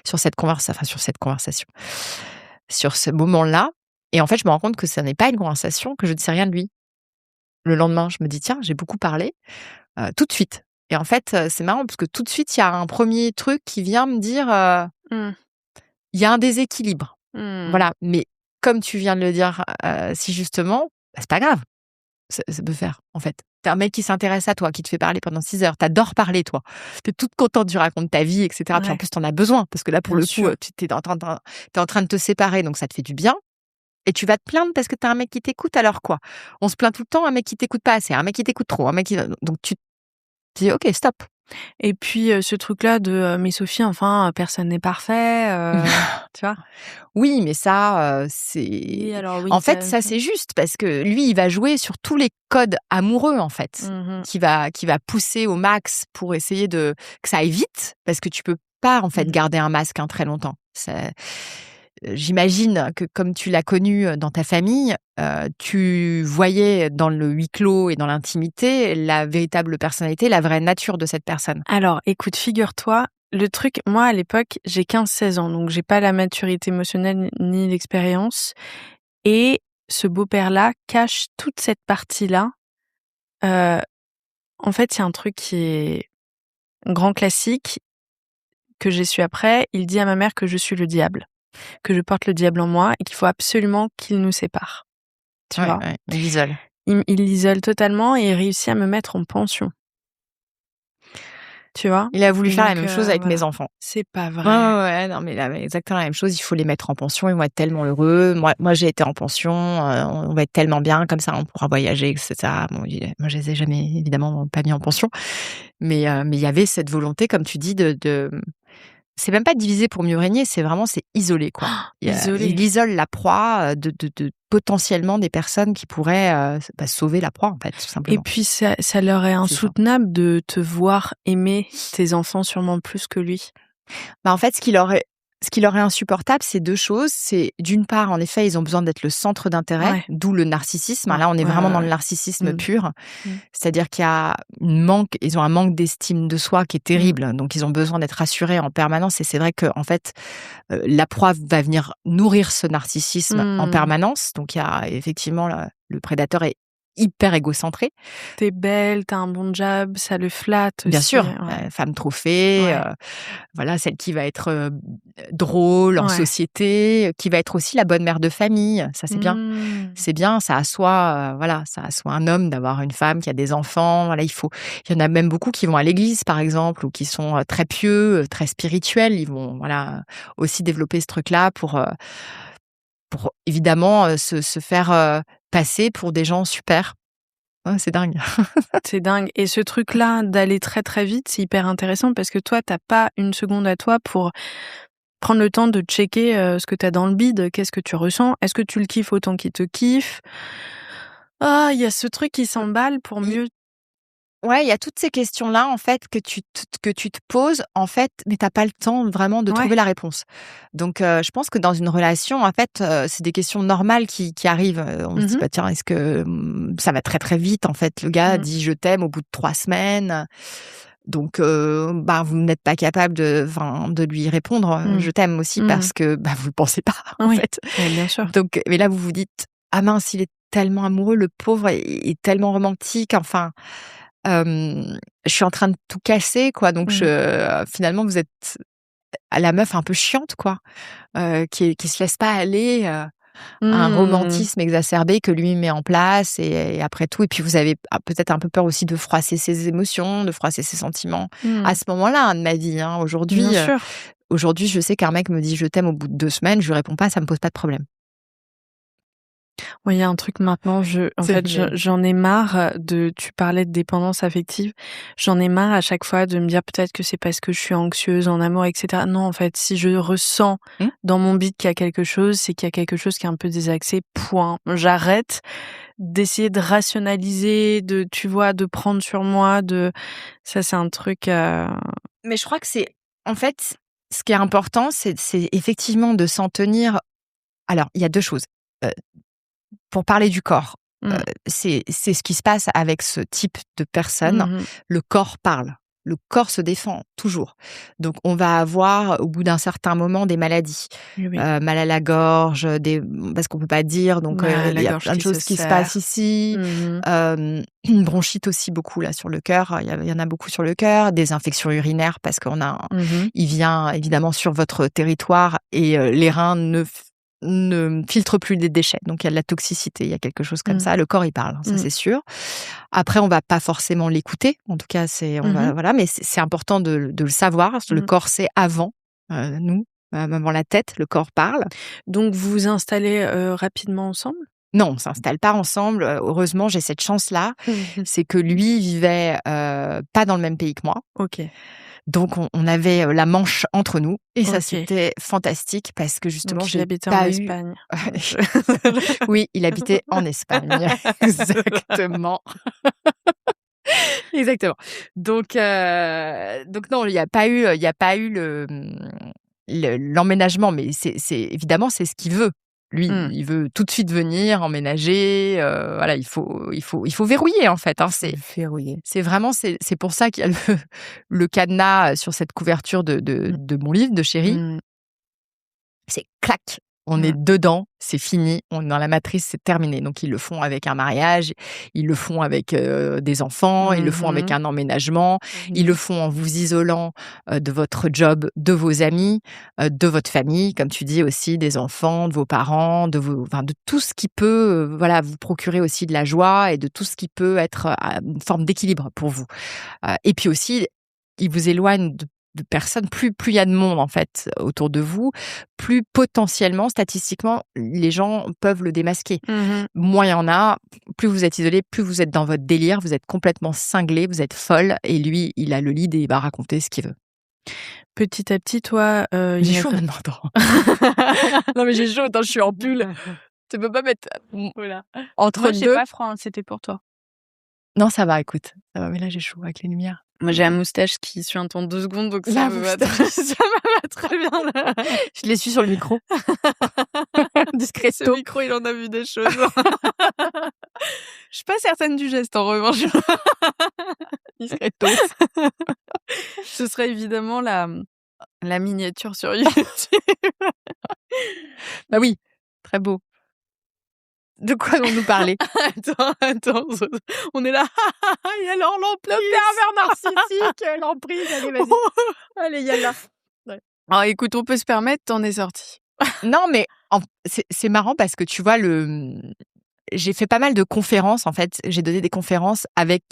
sur cette conversation, sur ce moment-là, et en fait je me rends compte que ça n'est pas une conversation, que je ne sais rien de lui. Le lendemain, je me dis tiens, j'ai beaucoup parlé, tout de suite. Et en fait, c'est marrant parce que tout de suite, il y a un premier truc qui vient me dire, il y a un déséquilibre. Voilà. Mais comme tu viens de le dire si justement, c'est pas grave. Ça peut faire, en fait. T'as un mec qui s'intéresse à toi, qui te fait parler pendant 6 heures. T'adores parler, toi. T'es toute contente, tu racontes ta vie, etc. Puis en plus, t'en as besoin parce que là, pour le coup, t'es en train de te séparer, donc ça te fait du bien. Et tu vas te plaindre parce que t'as un mec qui t'écoute, alors quoi? On se plaint tout le temps, un mec qui t'écoute pas assez, un mec qui t'écoute trop, donc tu dis ok, stop, Et puis, ce truc-là de, mais Sophie, enfin, personne n'est parfait, tu vois? Oui, mais ça, Oui, c'est alors oui, en fait, ça, c'est juste parce que lui, il va jouer sur tous les codes amoureux, en fait, Mmh. qui va pousser au max pour essayer que ça aille vite, parce que tu peux pas, en fait, Mmh. garder un masque, hein, très longtemps. J'imagine que comme tu l'as connu, dans ta famille, tu voyais dans le huis clos et dans l'intimité la véritable personnalité, la vraie nature de cette personne. Alors écoute, figure-toi, le truc moi, à l'époque, j'ai 15-16 ans, donc j'ai pas la maturité émotionnelle ni l'expérience et ce beau-père-là cache toute cette partie-là. Heu, En fait, il y a un truc qui est grand classique que j'ai su après. Il dit à ma mère que je suis le diable, que je porte le diable en moi et qu'il faut absolument qu'il nous sépare. Tu Ouais, vois? ouais, il isole. Il l'isole totalement et il réussit à me mettre en pension. Tu vois? Il a voulu faire la Donc même chose avec mes voilà. enfants. C'est pas Ouais, vrai. ouais, ouais, non, mais exactement la même chose. Il faut les mettre en pension. Ils vont être tellement heureux. Moi, j'ai été en pension. On va être tellement bien comme ça. On pourra voyager, etc. Bon, moi, je les ai jamais évidemment pas mis en pension. Mais il y avait cette volonté, comme tu dis, de c'est même pas diviser pour mieux régner. C'est isoler, quoi. Isolé. Il isole la proie de potentiellement des personnes qui pourraient sauver la proie, en fait, tout Et simplement. puis ça leur est C'est ça. insoutenable de te voir aimer tes enfants sûrement plus que lui. Bah, en fait, ce qui leur est insupportable, c'est 2 choses. C'est d'une part, en effet, ils ont besoin d'être le centre d'intérêt, Ouais. d'où le narcissisme. Ouais, Là, on est ouais, vraiment ouais, dans le ouais. narcissisme Mmh. pur. Mmh. C'est-à-dire ils ont un manque d'estime de soi qui est Mmh. terrible. Donc ils ont besoin d'être rassurés en permanence et c'est vrai qu'en fait, la proie va venir nourrir ce narcissisme en Mmh. permanence. Donc il y a effectivement le prédateur est hyper égocentré. Tu belle, t'as un bon job, ça le flatte Bien aussi. sûr, Ouais. femme trophée, Ouais. voilà, celle qui va être, drôle en Ouais. société, qui va être aussi la bonne mère de famille. Ça, c'est bien. Mmh. C'est bien, ça assoit, voilà, ça assoit un homme d'avoir une femme qui a des enfants. Voilà, il y en a même beaucoup qui vont à l'église, par exemple, ou qui sont, très pieux, très spirituels. Ils vont, voilà, aussi développer ce truc-là pour évidemment, se faire, passer pour des gens super. Ouais, c'est dingue. C'est dingue et ce truc-là d'aller très, très vite, c'est hyper intéressant parce que toi, tu pas une seconde à toi pour prendre le temps de checker, ce que tu as dans le bide. Qu'est-ce que tu ressens? Est-ce que tu le kiffes autant qu'il te kiffe? Ah, il y a ce truc qui s'emballe pour Il mieux. Ouais, il y a toutes ces questions-là, en fait, que tu te poses, en fait, mais tu as pas le temps vraiment de Ouais. trouver la réponse. Donc, je pense que dans une relation, en fait, c'est des questions normales qui arrivent. On se dit: Mmh. «Bah, tiens, est-ce que, ça va très, très vite?» En fait, le gars Mmh. dit: «Je t'aime» au bout de 3 semaines. Donc, bah, vous n'êtes pas capable de lui répondre, Mmh. «Je t'aime» aussi Mmh. parce que, bah, vous le pensez pas, en Oui. fait. Ouais, bien sûr. Donc, mais là, vous vous dites: «Ah mince, il est tellement amoureux, le pauvre, et tellement romantique», enfin. Je suis en train de tout casser, quoi, donc Mmh. finalement, vous êtes à la meuf un peu chiante, quoi, qui se laisse pas aller, à un Mmh. romantisme exacerbé que lui met en place et après tout et puis vous avez peut-être un peu peur aussi de froisser ses émotions, de froisser ses sentiments. Mmh. À ce moment-là, hein, de ma vie, hein, Bien sûr. aujourd'hui, je sais qu'un mec me dit: «Je t'aime» au bout de 2 semaines, je lui réponds pas, ça me pose pas de problème. Oui, il y a un truc maintenant, en C'est fait, mais j'en ai marre de tu parlais de dépendance affective. J'en ai marre à chaque fois de me dire peut-être que c'est parce que je suis anxieuse en amour et cetera. Non, en fait, si je ressens mmh? dans mon bide qu'il y a quelque chose, c'est qu'il y a quelque chose qui est un peu désaxé, point. J'arrête d'essayer de rationaliser, tu vois, de prendre sur moi, ça c'est un truc, Mais je crois que en fait, ce qui est important, c'est effectivement de s'en tenir. Alors, il y a 2 choses. Heu, pour parler du corps, mmh, c'est ce qui se passe avec ce type de personne. mmh. Le corps parle. Le corps se défend toujours. Donc on va avoir, au bout d'un certain moment, des maladies. Oui, oui. Mal à la gorge, parce qu'on peut pas dire, donc Bah, il la y a gorge plein de qui se choses qui se passent serre. ici. Mmh. Une bronchite aussi beaucoup là sur le cœur, il y en a beaucoup sur le cœur, des infections urinaires parce qu'on a Mmh. il vient évidemment sur votre territoire et les reins ne filtrent plus les déchets. Donc il y a de la toxicité, il y a quelque chose comme Mmh. ça. Le corps, il parle, hein, ça Mmh. c'est sûr. Après, on va pas forcément l'écouter. En tout cas, on Mmh. va voilà, mais c'est important de le savoir. Le Mmh. corps, c'est avant, nous, avant la tête, le corps parle. Donc vous vous installez, rapidement ensemble? Non, on s'installe pas ensemble. Heureusement, j'ai cette chance-là. C'est que lui vivait pas dans le même pays que moi. Ok. Donc, on avait la Manche entre nous. Et ça, Ok. c'était fantastique parce que justement, Donc, il j'ai habitait pas en eu... Espagne. Oui, il habitait en Espagne. Exactement. Exactement. Donc non, il y a pas eu l'emménagement, mais c'est évidemment, c'est ce qu'il veut. Lui, il veut tout de suite venir, emménager, voilà, il faut verrouiller, en fait, hein. Verrouillé. C'est vraiment, c'est pour ça qu'il y a le cadenas sur cette couverture de mon livre, de Chérie. C'est clac, on est dedans, c'est fini, on est dans la matrice, c'est terminé. Donc, ils le font avec un mariage, ils le font avec des enfants, ils le font avec un emménagement, ils le font en vous isolant de votre job, de vos amis, de votre famille, comme tu dis aussi, des enfants, de vos parents, de tout ce qui peut voilà, vous procurer aussi de la joie et de tout ce qui peut être une forme d'équilibre pour vous. Et puis aussi, ils vous éloignent de personnes, plus il y a de monde en fait autour de vous, plus potentiellement, statistiquement, les gens peuvent le démasquer. Moins il y en a, plus vous êtes isolé, plus vous êtes dans votre délire, vous êtes complètement cinglé, vous êtes folle, et lui, il a le lead et il va raconter ce qu'il veut. Petit à petit, toi... J'ai chaud maintenant, attends. Non mais j'ai chaud, attends, je suis en pull. Tu peux pas mettre Voilà. entre Moi, deux. j'ai pas froid, hein, c'était pour toi. Non, ça va, écoute. Ça va, mais là, j'ai chaud avec les lumières. Moi, j'ai la moustache qui suit un temps 2 secondes, donc La ça me va très bien. Là. Je l'ai su sur le micro. Ce Discreto. micro, il en a vu des choses. Je suis pas certaine du geste, en revanche. Discreto. Ce serait évidemment la miniature sur YouTube. Bah oui, très beau. De quoi allons-nous parler? Attends, on est là. Et alors l'emprise. Le pervers narcissique, l'emprise, allez, vas-y. Allez, yallah. Ouais. Alors écoute, on peut se permettre, t'en es sorti. Non, mais c'est marrant parce que tu vois, j'ai fait pas mal de conférences, en fait. J'ai donné des conférences avec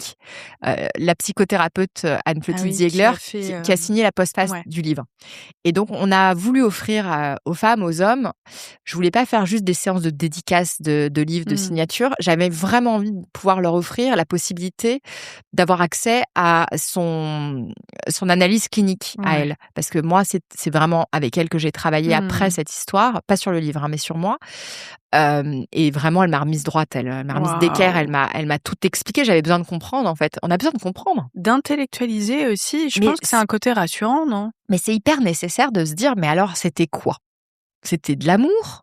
la psychothérapeute Anne Plötl-Ziegler qui a signé la postface du livre. Et donc, on a voulu offrir aux femmes, aux hommes. Je voulais pas faire juste des séances de dédicaces de livres, de signatures. J'avais vraiment envie de pouvoir leur offrir la possibilité d'avoir accès à son analyse clinique à elle. Parce que moi, c'est vraiment avec elle que j'ai travaillé après cette histoire. Pas sur le livre, hein, mais sur moi. Et vraiment, elle m'a remise droite, elle m'a remise d'équerre, elle m'a tout expliqué. J'avais besoin de comprendre, en fait. On a besoin de comprendre. D'intellectualiser aussi. Je pense que c'est un côté rassurant, non? Mais c'est hyper nécessaire de se dire, mais alors, c'était quoi? C'était de l'amour?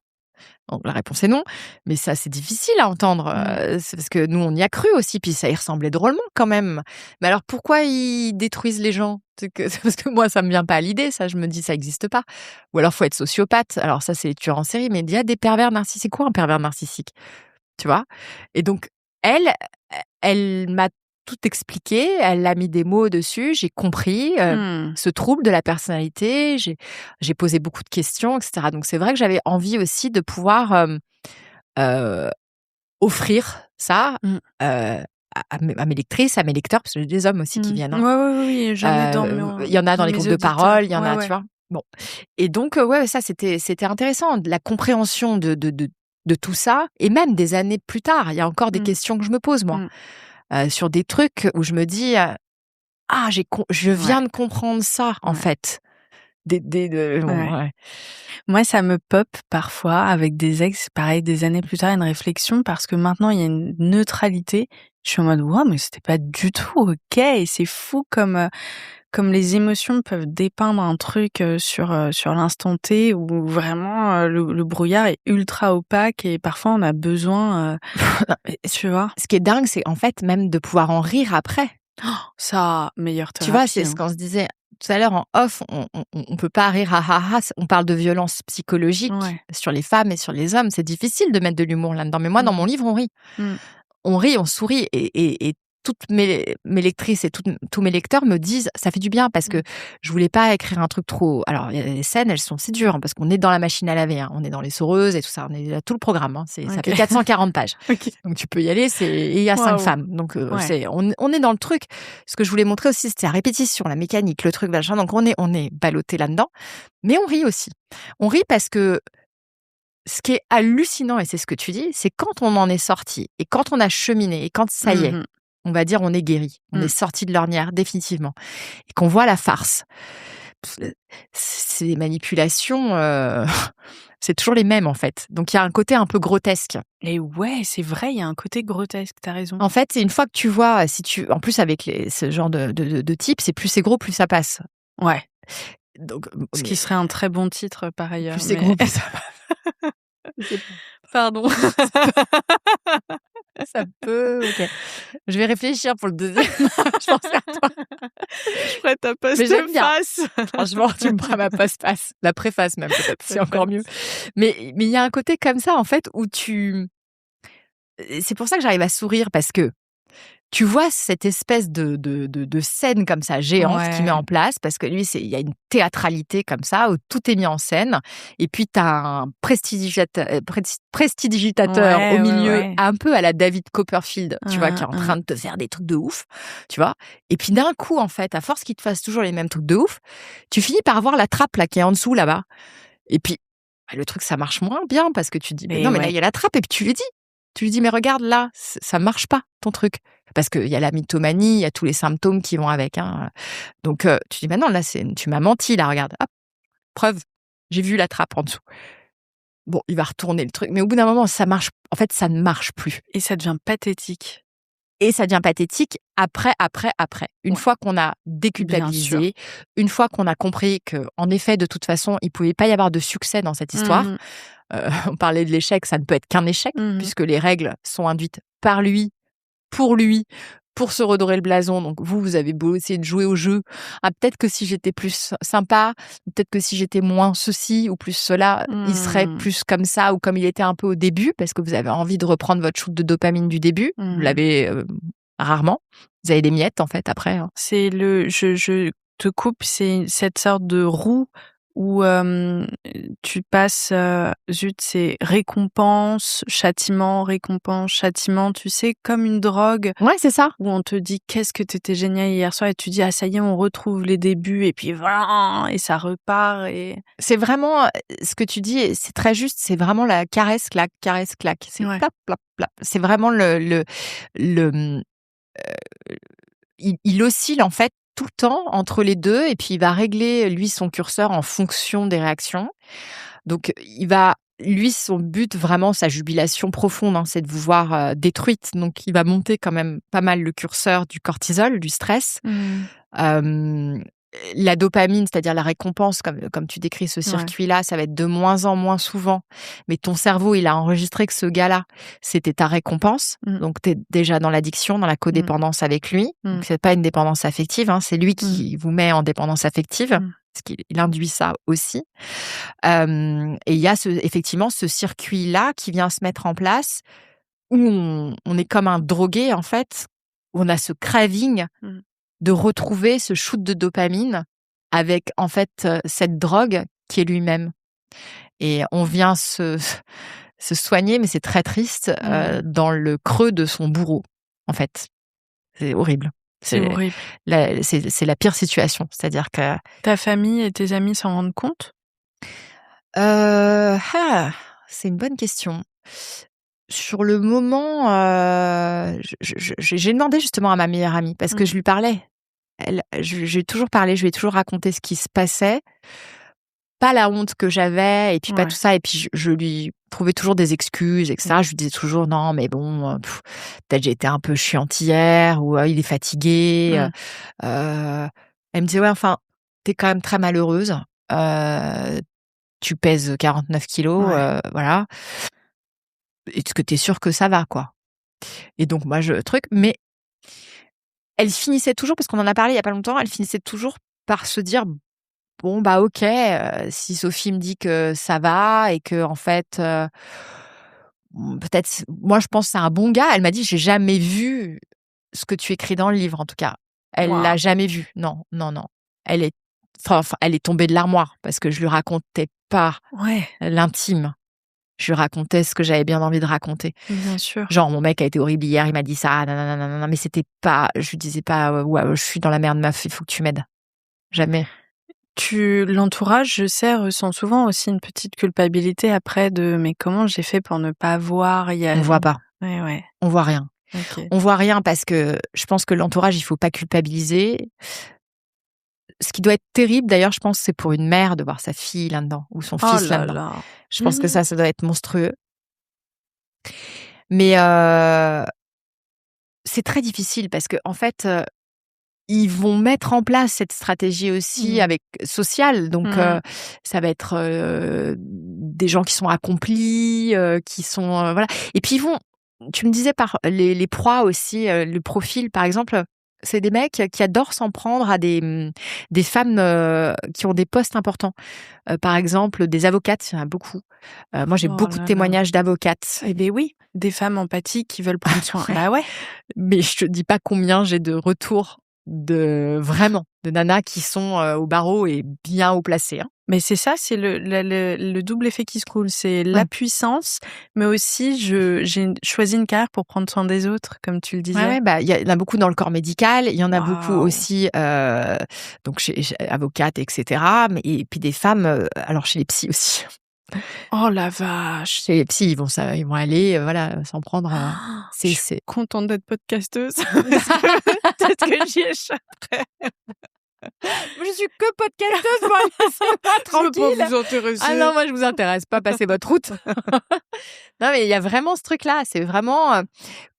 Donc, la réponse est non. Mais ça, c'est difficile à entendre. C'est parce que nous, on y a cru aussi, puis ça y ressemblait drôlement quand même. Mais alors, pourquoi ils détruisent les gens? C'est parce que moi, ça me vient pas à l'idée, ça. Je me dis, ça existe pas. Ou alors, faut être sociopathe. Alors ça, c'est les tueurs en série. Mais il y a des pervers narcissiques. C'est quoi un pervers narcissique? Tu vois? Et donc, elle m'a tout expliqué, elle a mis des mots dessus, j'ai compris ce trouble de la personnalité, j'ai posé beaucoup de questions, etc. Donc c'est vrai que j'avais envie aussi de pouvoir offrir ça à mes lectrices, à mes lecteurs, parce que j'ai des hommes aussi qui viennent. Hein. Oui, j'en ai dans il y en a dans les groupes de parole, il y en a, tu vois. Bon. Et donc, ça, c'était intéressant, la compréhension de tout ça, et même des années plus tard, il y a encore des questions que je me pose, moi. Sur des trucs où je me dis je viens de comprendre ça en fait. Moi, ça me pop parfois avec des ex, pareil, des années plus tard, une réflexion parce que maintenant il y a une neutralité. Je suis en mode mais c'était pas du tout ok, et c'est fou comme les émotions peuvent dépeindre un truc sur l'instant T où vraiment le brouillard est ultra opaque et parfois on a besoin, tu vois. Ce qui est dingue, c'est en fait même de pouvoir en rire après. Ça, meilleure thérapie. Tu vois, c'est ce qu'on se disait tout à l'heure en off, on peut pas rire, on parle de violence psychologique sur les femmes et sur les hommes. C'est difficile de mettre de l'humour là-dedans. Mais moi, dans mon livre, on rit. On rit, on sourit, et toutes mes lectrices et tous mes lecteurs me disent ça fait du bien parce que je voulais pas écrire un truc trop. Alors il y a des scènes, elles sont si dures parce qu'on est dans la machine à laver, hein. On est dans les soreuses et tout ça, on est là, tout le programme, hein. Ça fait 440 pages. Donc tu peux y aller, et il y a 5 femmes. Donc on est dans le truc. Ce que je voulais montrer aussi, c'était la répétition, la mécanique, le truc machin. Donc on est ballotté là-dedans, mais on rit aussi. On rit parce que ce qui est hallucinant, et c'est ce que tu dis, c'est quand on en est sorti et quand on a cheminé et quand ça y est, on va dire on est guéri, on est sorti de l'ornière définitivement et qu'on voit la farce. Ces manipulations, c'est toujours les mêmes en fait. Donc il y a un côté un peu grotesque. Et ouais, c'est vrai, il y a un côté grotesque, t'as raison. En fait, c'est une fois que tu vois, en plus avec ce genre de type, c'est plus c'est gros, plus ça passe. Ouais. Donc, Ce qui serait un très bon titre par ailleurs. Plus c'est gros, plus ça passe. Pardon. Ça peut, ok. Je vais réfléchir pour le deuxième. Je pense à toi. Je ferai ta post-face. Franchement, tu me feras ma post-face. La préface même, peut-être. C'est encore mieux. Mais il y a un côté comme ça, en fait, où c'est pour ça que j'arrive à sourire, parce que tu vois cette espèce de scène comme ça, géante, qu'il met en place, parce que lui, il y a une théâtralité comme ça, où tout est mis en scène. Et puis, tu as un prestidigitateur au milieu, un peu à la David Copperfield, tu vois, qui est en train de te faire des trucs de ouf, tu vois. Et puis, d'un coup, en fait, à force qu'il te fasse toujours les mêmes trucs de ouf, tu finis par voir la trappe là qui est en dessous, là-bas. Et puis, le truc, ça marche moins bien, parce que tu dis, mais non, mais là, il y a la trappe, et puis tu lui dis. Tu lui dis, mais regarde là, ça marche pas, ton truc. Parce qu'il y a la mythomanie, il y a tous les symptômes qui vont avec. Hein. Donc, tu dis, bah non, là, tu m'as menti, là, regarde. Hop, preuve, j'ai vu la trappe en dessous. Bon, il va retourner le truc. Mais au bout d'un moment, ça marche. En fait, ça ne marche plus. Et ça devient pathétique. Et ça devient pathétique après. Une fois qu'on a déculpabilisé, une fois qu'on a compris qu'en effet, de toute façon, il ne pouvait pas y avoir de succès dans cette histoire. On parlait de l'échec, ça ne peut être qu'un échec, puisque les règles sont induites par lui, pour se redorer le blason. Donc vous avez beau essayer de jouer au jeu. Ah, peut-être que si j'étais plus sympa, peut-être que si j'étais moins ceci ou plus cela, il serait plus comme ça ou comme il était un peu au début, parce que vous avez envie de reprendre votre shoot de dopamine du début. Vous l'avez rarement. Vous avez des miettes, en fait, après. Hein. C'est je te coupe, c'est cette sorte de roue où tu passes, c'est récompense, châtiment, tu sais, comme une drogue. Ouais, c'est ça. Où on te dit qu'est-ce que t'étais génial hier soir et tu dis ah ça y est, on retrouve les débuts et puis voilà, et ça repart. Et c'est vraiment ce que tu dis, c'est très juste, c'est vraiment la caresse claque. C'est plap plap plap. C'est vraiment il oscille en fait tout le temps entre les deux, et puis il va régler, lui, son curseur en fonction des réactions. Donc, lui, son but, vraiment, sa jubilation profonde, hein, c'est de vous voir détruite. Donc, il va monter quand même pas mal le curseur du cortisol, du stress. La dopamine, c'est-à-dire la récompense, comme tu décris ce circuit-là, ça va être de moins en moins souvent. Mais ton cerveau, il a enregistré que ce gars-là, c'était ta récompense. Donc, tu es déjà dans l'addiction, dans la codépendance avec lui. Donc, c'est pas une dépendance affective, hein, c'est lui qui vous met en dépendance affective, parce qu'il induit ça aussi. Et il y a effectivement ce circuit-là qui vient se mettre en place, où on est comme un drogué, en fait, où on a ce craving de retrouver ce shoot de dopamine avec, en fait, cette drogue qui est lui-même. Et on vient se soigner, mais c'est très triste, dans le creux de son bourreau, en fait. C'est horrible. C'est horrible. C'est la pire situation. C'est-à-dire que... Ta famille et tes amis s'en rendent compte ? C'est une bonne question. Sur le moment, j'ai demandé justement à ma meilleure amie, parce que je lui parlais. J'ai toujours parlé, je lui ai toujours raconté ce qui se passait. Pas la honte que j'avais, et puis pas tout ça. Et puis je lui trouvais toujours des excuses, etc. Je lui disais toujours, non, mais bon, peut-être j'ai été un peu chiante hier, ou il est fatigué. Elle me disait, ouais, enfin, t'es quand même très malheureuse. Tu pèses 49 kilos, voilà. Est-ce que t'es sûre que ça va, quoi? Et donc, moi, mais elle finissait toujours, parce qu'on en a parlé il y a pas longtemps, elle finissait toujours par se dire, bon, bah, ok, si Sophie me dit que ça va et que, en fait, peut-être, moi, je pense que c'est un bon gars. Elle m'a dit, j'ai jamais vu ce que tu écris dans le livre, en tout cas. Elle l'a jamais vu. Non. Elle est tombée de l'armoire, parce que je lui racontais pas l'intime. Je lui racontais ce que j'avais bien envie de raconter. Bien sûr. Genre, mon mec a été horrible hier, il m'a dit ça, non, mais c'était pas... Je lui disais pas, ouais, je suis dans la merde, meuf, il faut que tu m'aides. Jamais. L'entourage, je sais, ressent souvent aussi une petite culpabilité après mais comment j'ai fait pour ne pas voir? On voit pas. Ouais. On voit rien. OK. On voit rien parce que je pense que l'entourage, il faut pas culpabiliser. Ce qui doit être terrible, d'ailleurs, je pense, c'est pour une mère de voir sa fille là-dedans ou son Oh fils là là-dedans. là. Je pense que ça doit être monstrueux. Mais c'est très difficile parce qu'en fait, ils vont mettre en place cette stratégie aussi avec sociale. Donc, ça va être des gens qui sont accomplis, qui sont voilà. Et puis tu me disais par les proies aussi, le profil, par exemple. C'est des mecs qui adorent s'en prendre à des femmes qui ont des postes importants. Par exemple, des avocates, il y en a beaucoup. Moi, j'ai beaucoup de témoignages d'avocates. Eh bien oui, des femmes empathiques qui veulent prendre soin. Bah ouais. Mais je te dis pas combien j'ai de retours de nanas qui sont au barreau et bien haut placées. Hein. Mais c'est ça, c'est le double effet qui se coule. C'est la puissance, mais aussi j'ai choisi une carrière pour prendre soin des autres, comme tu le disais. Ouais, bah, il y en a beaucoup dans le corps médical. Il y en a beaucoup aussi donc chez avocates, etc. Et puis des femmes, alors chez les psys aussi. Oh la vache! Chez les psys, ils vont aller s'en prendre. Je suis contente d'être podcasteuse. Peut-être que j'y échapperai. Je suis que podcasteuse, moi. Laissez-moi tranquille. Je veux pas vous intéresser. Ah non, moi je vous intéresse pas. Passez votre route. Non, mais il y a vraiment ce truc-là. C'est vraiment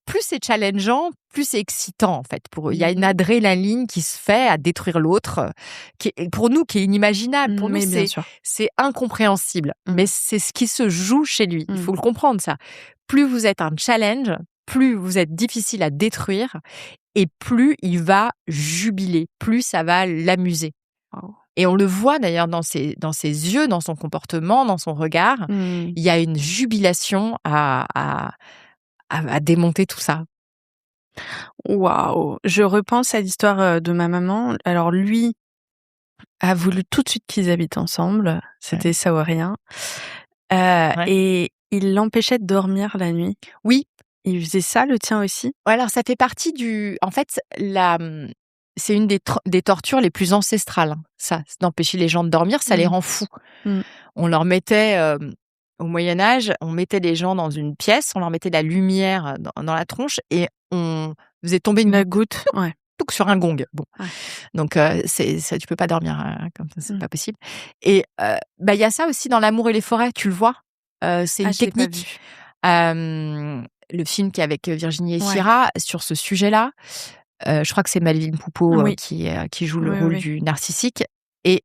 plus c'est challengeant, plus c'est excitant en fait. Pour eux, il y a une adrénaline qui se fait à détruire l'autre, qui est, pour nous, qui est inimaginable. Pour nous, c'est incompréhensible. Mais c'est ce qui se joue chez lui. Il faut le comprendre ça. Plus vous êtes un challenge, plus vous êtes difficile à détruire. Et plus il va jubiler, plus ça va l'amuser. Et on le voit d'ailleurs dans ses yeux, dans son comportement, dans son regard. Il y a une jubilation à démonter tout ça. Waouh! Je repense à l'histoire de ma maman. Alors lui a voulu tout de suite qu'ils habitent ensemble. C'était ça ou rien. Et il l'empêchait de dormir la nuit. Oui. Il faisait ça, le tien aussi? Ouais, alors ça fait partie en fait, c'est une des tortures les plus ancestrales, hein, ça, c'est d'empêcher les gens de dormir, ça les rend fous. On leur mettait, au Moyen-Âge, on mettait les gens dans une pièce, on leur mettait de la lumière dans la tronche et on faisait tomber une goutte sur un gong. Bon. Ouais. Donc, tu peux pas dormir comme ça, c'est pas possible. Et il y a ça aussi dans L'amour et les forêts, tu le vois? C'est une technique. Le film qui est avec Virginie Efira sur ce sujet-là. Je crois que c'est Melville Poupeau qui joue le rôle du narcissique. Et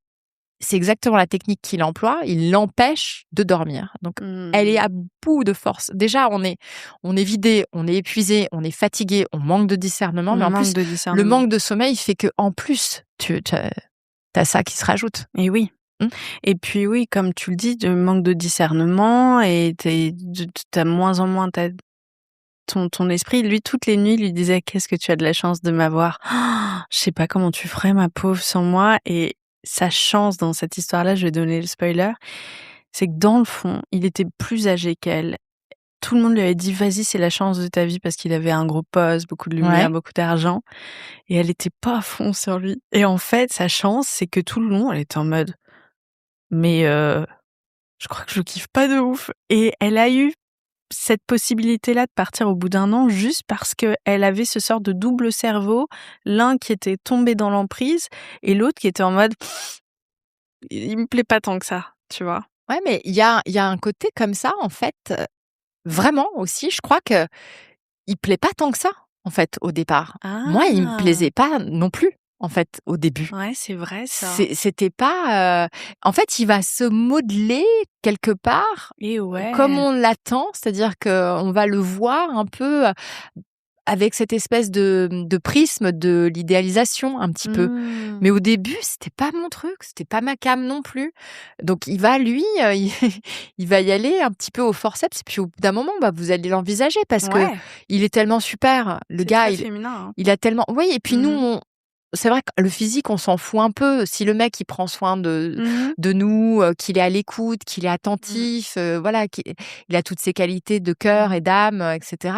c'est exactement la technique qu'il emploie. Il l'empêche de dormir. Donc, elle est à bout de force. Déjà, on est vidé, on est épuisé, on est fatigué, on manque de discernement. Mais en plus, le manque de sommeil fait que en plus, t'as ça qui se rajoute. Et oui. Et puis oui, comme tu le dis, de manque de discernement et t'as moins en moins ton esprit. Lui, toutes les nuits, lui disait: qu'est-ce que tu as de la chance de m'avoir. Je sais pas comment tu ferais, ma pauvre, sans moi. Et sa chance dans cette histoire-là, je vais donner le spoiler, c'est que dans le fond, il était plus âgé qu'elle. Tout le monde lui avait dit: vas-y, c'est la chance de ta vie, parce qu'il avait un gros poste, beaucoup de lumière, beaucoup d'argent. Et elle était pas à fond sur lui. Et en fait, sa chance, c'est que tout le long, elle était en mode: mais je crois que je kiffe pas de ouf. Et elle a eu cette possibilité-là de partir au bout d'un an juste parce qu'elle avait ce sort de double cerveau, l'un qui était tombé dans l'emprise et l'autre qui était en mode il me plaît pas tant que ça, tu vois. Ouais, mais il y a un côté comme ça, en fait, vraiment aussi, je crois que il plaît pas tant que ça, en fait, au départ. Moi, il me plaisait pas non plus. En fait, au début. Ouais, c'est vrai ça. C'était pas. En fait, il va se modeler quelque part, comme on l'attend, c'est-à-dire qu'on va le voir un peu avec cette espèce de prisme de l'idéalisation un petit peu. Mais au début, c'était pas mon truc, c'était pas ma came non plus. Donc il va il va y aller un petit peu au forceps. Et puis au bout d'un moment, vous allez l'envisager parce que il est tellement super. Le gars, féminin, hein. Il a tellement. Oui, et puis nous, c'est vrai que le physique, on s'en fout un peu. Si le mec, il prend soin de nous, qu'il est à l'écoute, qu'il est attentif, qu'il a toutes ses qualités de cœur et d'âme, etc.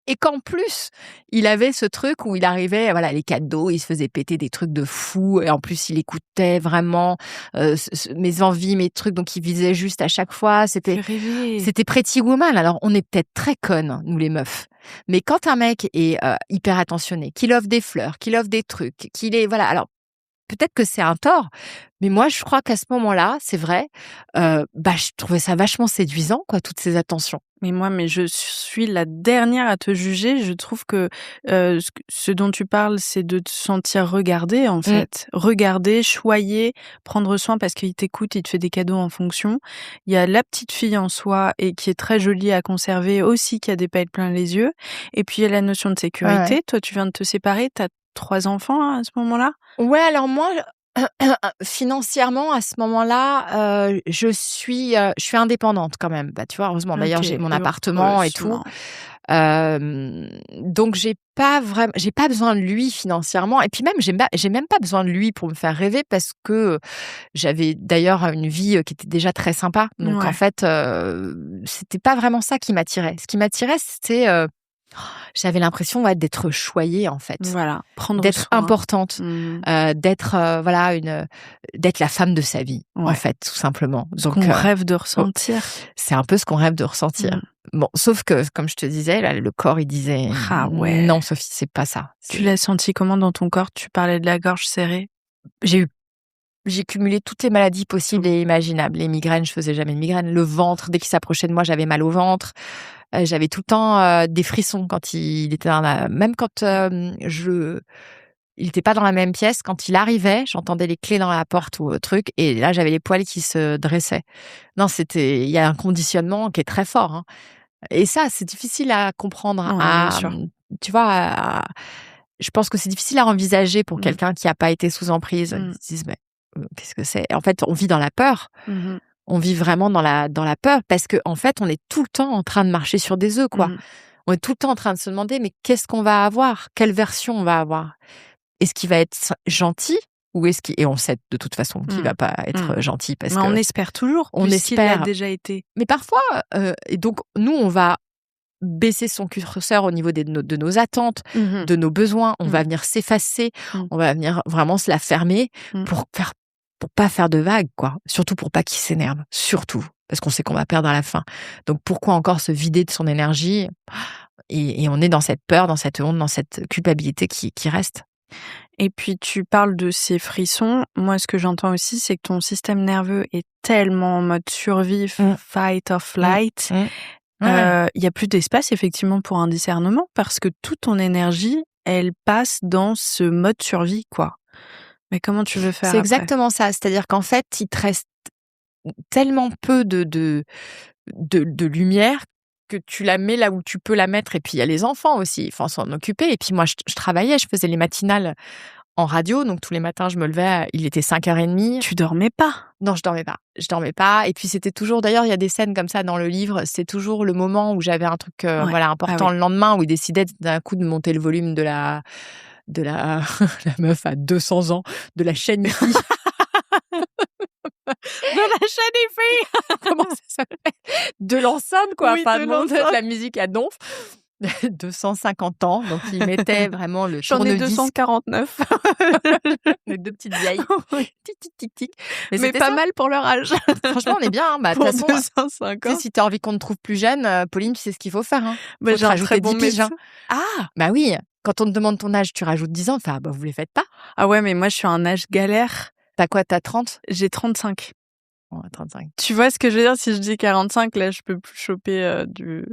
et qu'en plus, il avait ce truc où il arrivait, voilà, les cadeaux, il se faisait péter des trucs de fou, et en plus, il écoutait vraiment mes envies, mes trucs, donc il visait juste à chaque fois. C'était Pretty Woman. Alors, on est peut-être très connes, nous les meufs. Mais quand un mec est hyper attentionné, qu'il offre des fleurs, qu'il offre des trucs, qu'il est... Voilà, alors, peut-être que c'est un tort, mais moi, je crois qu'à ce moment-là, c'est vrai, je trouvais ça vachement séduisant, quoi, toutes ces attentions. Mais je suis la dernière à te juger. Je trouve que ce dont tu parles, c'est de te sentir regardée, en fait. Regarder, choyer, prendre soin parce qu'il t'écoute, il te fait des cadeaux en fonction. Il y a la petite fille en soi et qui est très jolie à conserver aussi, qui a des paillettes plein les yeux. Et puis, il y a la notion de sécurité. Ouais. Toi, tu viens de te séparer, t'as 3 enfants à ce moment-là ? Ouais, alors moi... financièrement, à ce moment-là, je suis indépendante quand même. Bah, tu vois, heureusement. D'ailleurs, j'ai mon appartement et tout. Donc, j'ai pas besoin de lui financièrement. Et puis même, j'ai même pas besoin de lui pour me faire rêver parce que j'avais d'ailleurs une vie qui était déjà très sympa. Donc, en fait, c'était pas vraiment ça qui m'attirait. Ce qui m'attirait, c'était... j'avais l'impression d'être choyée en fait, voilà, d'être importante, d'être d'être la femme de sa vie en fait, tout simplement. Ce qu'on rêve de ressentir. C'est un peu ce qu'on rêve de ressentir. Bon, sauf que comme je te disais, là, le corps il disait non Sophie, c'est pas ça. Tu l'as senti comment dans ton corps ? Tu parlais de la gorge serrée. J'ai cumulé toutes les maladies possibles et imaginables. Les migraines, je faisais jamais de migraines. Le ventre, dès qu'il s'approchait de moi, j'avais mal au ventre. J'avais tout le temps des frissons quand il était même quand il était pas dans la même pièce. Quand il arrivait, j'entendais les clés dans la porte ou truc, et là j'avais les poils qui se dressaient. Non, il y a un conditionnement qui est très fort. Hein. Et ça, c'est difficile à comprendre. Bien sûr. Tu vois, je pense que c'est difficile à envisager pour quelqu'un qui a pas été sous emprise. Ils se disent, mais qu'est-ce que c'est ? En fait, on vit dans la peur. On vit vraiment dans la peur parce que en fait, on est tout le temps en train de marcher sur des œufs, quoi. On est tout le temps en train de se demander, mais qu'est-ce qu'on va avoir ? Quelle version on va avoir ? Est-ce qu'il va être gentil ou est-ce qu'il... Et on sait de toute façon qu'il va pas être gentil parce que... on espère toujours. On espère. Il a déjà été. Mais parfois, et donc nous, on va baisser son curseur au niveau de nos attentes, de nos besoins. On va venir s'effacer. On va venir vraiment se la fermer pour pas faire de vagues, quoi. Surtout pour pas qu'il s'énerve. Surtout. Parce qu'on sait qu'on va perdre à la fin. Donc, pourquoi encore se vider de son énergie ? Et on est dans cette peur, dans cette honte, dans cette culpabilité qui reste. Et puis, tu parles de ces frissons. Moi, ce que j'entends aussi, c'est que ton système nerveux est tellement en mode survie, fight or flight. Il y a plus d'espace, effectivement, pour un discernement parce que toute ton énergie, elle passe dans ce mode survie, quoi. Mais comment tu veux faire ? C'est exactement ça. C'est-à-dire qu'en fait, il te reste tellement peu de lumière que tu la mets là où tu peux la mettre. Et puis, il y a les enfants aussi. Il faut s'en occuper. Et puis, moi, je travaillais. Je faisais les matinales en radio. Donc, tous les matins, je me levais. Il était 5h30. Tu dormais pas ? Non, je dormais pas. Et puis, c'était toujours... D'ailleurs, il y a des scènes comme ça dans le livre. C'est toujours le moment où j'avais un truc important le lendemain, où il décidait d'un coup de monter le volume de la la meuf à 200 ans, de la chaîne IFI. De la chaîne IFI. Comment ça s'appelle ? De l'enceinte, quoi. Oui, de la musique à donf. 250 ans. Donc, il mettait vraiment le tourne-disque. J'en ai 249. Les 2 petites vieilles. Tic, tic, tic, tic. Mais pas mal pour leur âge. Franchement, on est bien. Hein. Bah, de toute façon, 250. Si tu as envie qu'on te trouve plus jeune, Pauline, tu sais ce qu'il faut faire. Hein. Bah, j'ai un très bon médecin. Ah, bah oui. Quand on te demande ton âge, tu rajoutes 10 ans. Enfin, vous les faites pas. Ah ouais, mais moi, je suis à un âge galère. T'as quoi ? T'as 30 ? J'ai 35. Ouais, 35. Tu vois ce que je veux dire ? Si je dis 45, là, je peux plus choper du...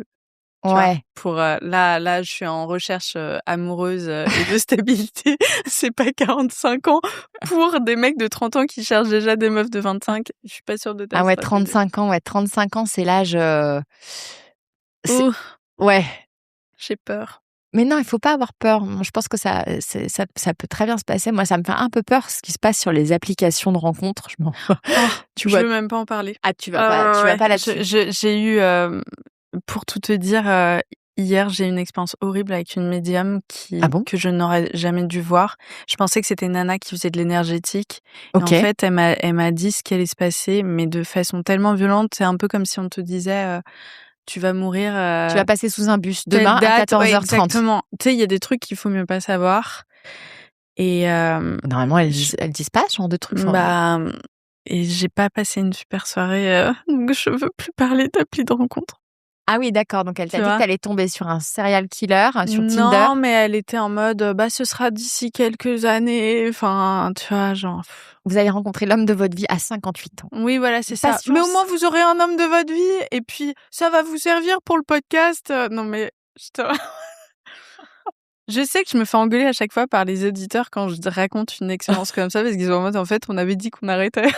Ouais. Pour là, je suis en recherche amoureuse et de stabilité. C'est pas 45 ans pour des mecs de 30 ans qui cherchent déjà des meufs de 25. Je suis pas sûre de ta stratégie. 35 ans. Ouais, 35 ans, c'est l'âge... Ouais. J'ai peur. Mais non, il faut pas avoir peur. Je pense que ça peut très bien se passer. Moi, ça me fait un peu peur ce qui se passe sur les applications de rencontres. Je veux même pas en parler. Ah, tu vas pas là-dessus. J'ai eu, pour tout te dire, hier, j'ai eu une expérience horrible avec une médium que je n'aurais jamais dû voir. Je pensais que c'était une nana qui faisait de l'énergétique. Okay. Et en fait, elle m'a dit ce qui allait se passer, mais de façon tellement violente. C'est un peu comme si on te disait... tu vas mourir. Tu vas passer sous un bus demain telle à date, 14h30. ouais, exactement. Tu sais, il y a des trucs qu'il faut mieux pas savoir. Et Normalement, elles disent pas ce genre de trucs. bah, et j'ai pas passé une super soirée, donc je veux plus parler d'appli de rencontre. Ah oui, d'accord. Donc elle t'a Tu dit vois? que t'allais tomber sur un serial killer sur Tinder. Non, mais elle était en mode, bah, ce sera d'ici quelques années. Enfin, tu vois, genre. Vous avez rencontré l'homme de votre vie à 58 ans. Oui, voilà, c'est ça. Patience. Mais au moins, vous aurez un homme de votre vie, et puis ça va vous servir pour le podcast. Non, mais je sais que je me fais engueuler à chaque fois par les auditeurs quand je raconte une expérience comme ça, parce qu'ils sont en mode, en fait, on avait dit qu'on arrêtait.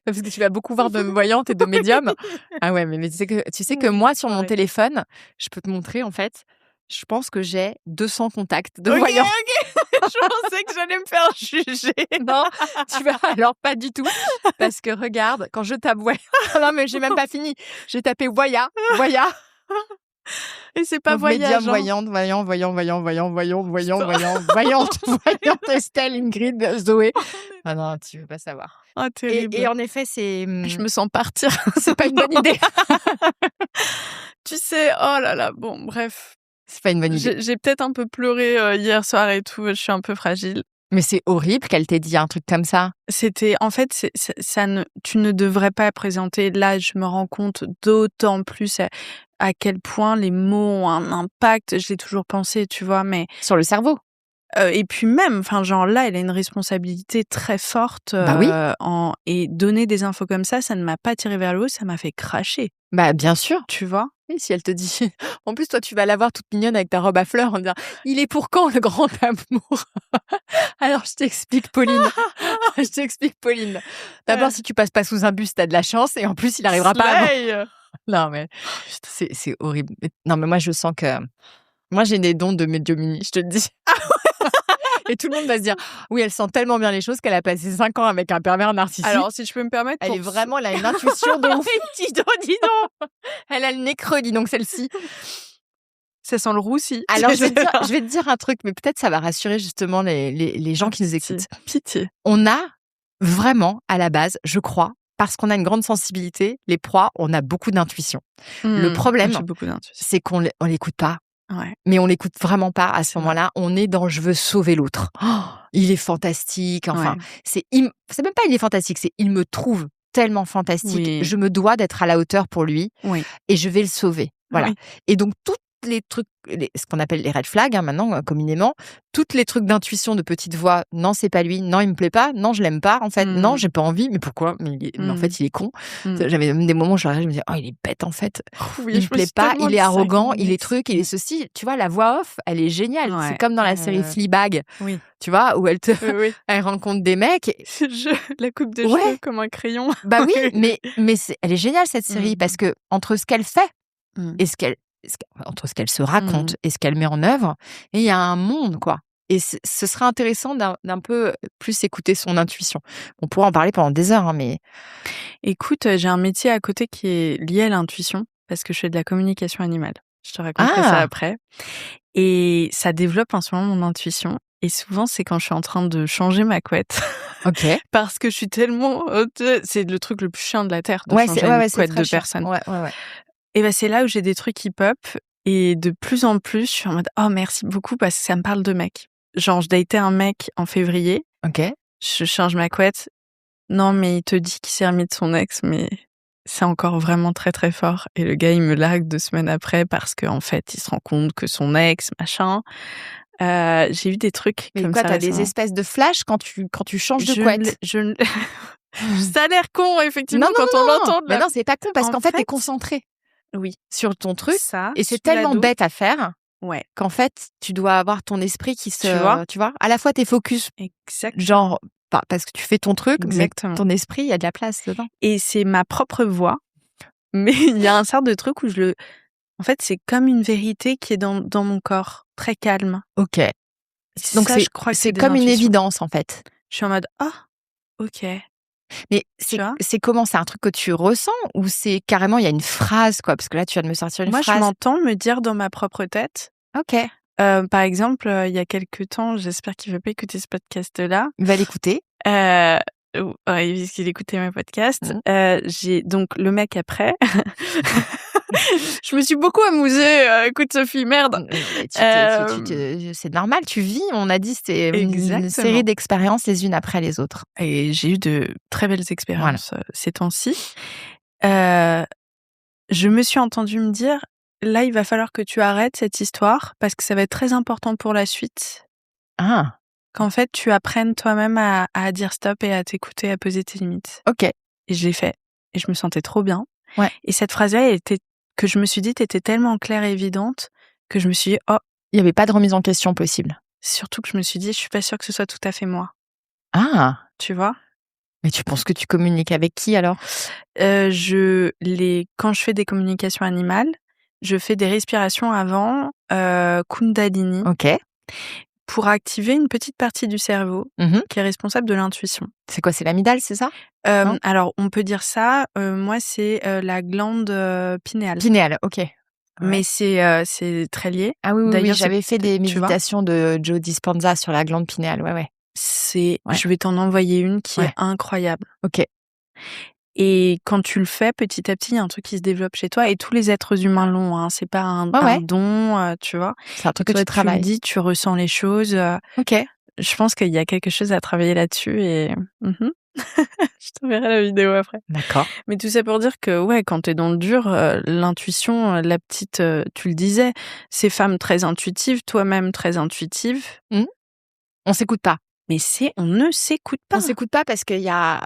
Parce que tu vas beaucoup voir de voyantes et de médiums. Ah ouais, mais tu sais que moi, sur mon téléphone, je peux te montrer, en fait, je pense que j'ai 200 contacts de voyants. Ok. Je pensais que j'allais me faire juger. Non, tu vas alors pas du tout. Parce que regarde, quand je tape voyant. Non, mais j'ai même pas fini. J'ai tapé voya. Et c'est pas Donc, voyage. médium, voyante, Estelle, Ingrid, Zoé. Ah non, tu veux pas savoir. Ah, terrible. Et en effet, c'est. Je me sens partir. C'est pas une bonne idée. Tu sais, oh là là, bon, bref. C'est pas une bonne idée. J'ai peut-être un peu pleuré hier soir et tout, je suis un peu fragile. Mais c'est horrible qu'elle t'ait dit un truc comme ça. C'était, en fait, tu ne devrais pas présenter. Là, je me rends compte d'autant plus à quel point les mots ont un impact. Je l'ai toujours pensé, tu vois, mais. Sur le cerveau. Et puis même, enfin, genre là, elle a une responsabilité très forte. Bah oui. Et donner des infos comme ça ne m'a pas tiré vers le haut, ça m'a fait cracher. Bah bien sûr. Tu vois? Oui, si elle te dit. En plus, toi, tu vas la voir toute mignonne avec ta robe à fleurs en disant « Il est pour quand le grand amour ?» Alors, je t'explique, Pauline. D'abord, si tu passes pas sous un bus, t'as de la chance. Et en plus, il arrivera pas avant. Non, mais c'est horrible. Non, mais moi, je sens que... Moi, j'ai des dons de médiumnie, je te le dis. Et tout le monde va se dire « Oui, elle sent tellement bien les choses qu'elle a passé 5 ans avec un pervers narcissique. » Alors, si je peux me permettre... Elle est vraiment... Elle a une intuition de ouf. Dis donc. Elle a le nez creux, dis donc, celle-ci. Ça sent le roussi. Alors, je vais te dire un truc, mais peut-être ça va rassurer justement les gens qui nous écoutent. Pitié. On a vraiment, à la base, je crois, parce qu'on a une grande sensibilité, les proies, on a beaucoup d'intuition. Le problème, c'est qu'on l'écoute pas. Ouais. Mais on l'écoute vraiment pas à ce moment-là. On est dans « je veux sauver l'autre ». Oh, il est fantastique. Enfin, c'est même pas il est fantastique, c'est il me trouve tellement fantastique. Oui. Je me dois d'être à la hauteur pour lui et je vais le sauver. Voilà. Oui. Et donc, tous les trucs, ce qu'on appelle les red flags, maintenant, communément, tous les trucs d'intuition de petite voix, non, c'est pas lui, non, il me plaît pas, non, je l'aime pas, en fait, non, j'ai pas envie, mais pourquoi? Mais en fait, il est con. J'avais même des moments où je me disais, oh, il est bête, en fait. Oui, il me plaît pas, il est arrogant, il est truc, il est ceci. Tu vois, la voix off, elle est géniale. Ouais. C'est comme dans la série Fleabag, tu vois, où elle elle rencontre des mecs. La coupe de cheveux comme un crayon. Bah oui, mais elle est géniale, cette série, parce que entre ce qu'elle fait et entre ce qu'elle se raconte et ce qu'elle met en œuvre, et il y a un monde, quoi. Et ce serait intéressant d'un peu plus écouter son intuition. On pourrait en parler pendant des heures, hein, mais... Écoute, j'ai un métier à côté qui est lié à l'intuition, parce que je fais de la communication animale. Je te raconterai ça après. Et ça développe en ce moment mon intuition. Et souvent, c'est quand je suis en train de changer ma couette. Ok. Parce que je suis tellement... c'est le truc le plus chiant de la Terre, de changer une couette de personne. Ouais. Et ben c'est là où j'ai des trucs qui pop, et de plus en plus, je suis en mode « Oh, merci beaucoup » parce que ça me parle de mec. Genre, je datais un mec en février. Ok. Je change ma couette. Non, mais il te dit qu'il s'est remis de son ex, mais c'est encore vraiment très très fort. Et le gars, il me largue 2 semaines après parce qu'en fait, il se rend compte que son ex, machin... j'ai eu des trucs mais comme quoi, ça. T'as des espèces de flash quand tu changes de couette? Ça a l'air con, effectivement, quand on l'entend. Mais non, c'est pas con, parce qu'en fait, t'es concentré. Oui. Sur ton truc. Ça, et c'est tellement bête à faire. Ouais. Qu'en fait, tu dois avoir ton esprit qui se... Tu vois, à la fois, t'es focus. Exactement. Genre, parce que tu fais ton truc, exactement. Mais ton esprit, il y a de la place dedans. Et c'est ma propre voix. Mais il y a un sort de truc où en fait, c'est comme une vérité qui est dans mon corps, très calme. Ok. Donc, ça, je crois que c'est comme une évidence, en fait. Je suis en mode, ok. Mais c'est comment? C'est un truc que tu ressens ou c'est carrément, il y a une phrase, quoi? Parce que là, tu viens de me sortir une phrase. Moi, je m'entends me dire dans ma propre tête. Ok. Par exemple, il y a quelques temps, j'espère qu'il ne va pas écouter ce podcast-là. Il va l'écouter. ouais, puisqu'il écoutait mes podcasts. J'ai donc le mec après. Je me suis beaucoup amusée. Écoute, Sophie, merde. C'est normal, tu vis. On a dit c'est une série d'expériences les unes après les autres. Et j'ai eu de très belles expériences ces temps-ci. Je me suis entendue me dire, là, il va falloir que tu arrêtes cette histoire parce que ça va être très important pour la suite. Ah. Qu'en fait, tu apprennes toi-même à dire stop et à t'écouter, à poser tes limites. Ok. Et je l'ai fait. Et je me sentais trop bien. Ouais. Et cette phrase-là, que je me suis dite, était tellement claire et évidente que je me suis dit, oh. Il n'y avait pas de remise en question possible. Surtout que je me suis dit, je suis pas sûre que ce soit tout à fait moi. Ah. Tu vois? Mais tu penses que tu communiques avec qui alors? Quand je fais des communications animales, je fais des respirations avant, Kundalini. Ok. Pour activer une petite partie du cerveau qui est responsable de l'intuition. C'est quoi, c'est l'amygdale, c'est ça? Alors, on peut dire ça. Moi, c'est la glande pinéale. Pinéale, ok. Mais c'est très lié. Ah oui, D'ailleurs, j'avais fait des méditations de Joe Dispenza sur la glande pinéale, ouais. Je vais t'en envoyer une qui est incroyable. Ok. Et quand tu le fais, petit à petit, il y a un truc qui se développe chez toi. Et tous les êtres humains l'ont. Hein. C'est pas un don, tu vois. C'est un truc que tu travailles. Tu le dis, tu ressens les choses. Ok. Je pense qu'il y a quelque chose à travailler là-dessus. Et je t'enverrai la vidéo après. D'accord. Mais tout ça pour dire que, quand t'es dans le dur, l'intuition, la petite, tu le disais, ces femmes très intuitives, toi-même très intuitive. On s'écoute pas. Mais on ne s'écoute pas. On s'écoute pas parce qu'il y a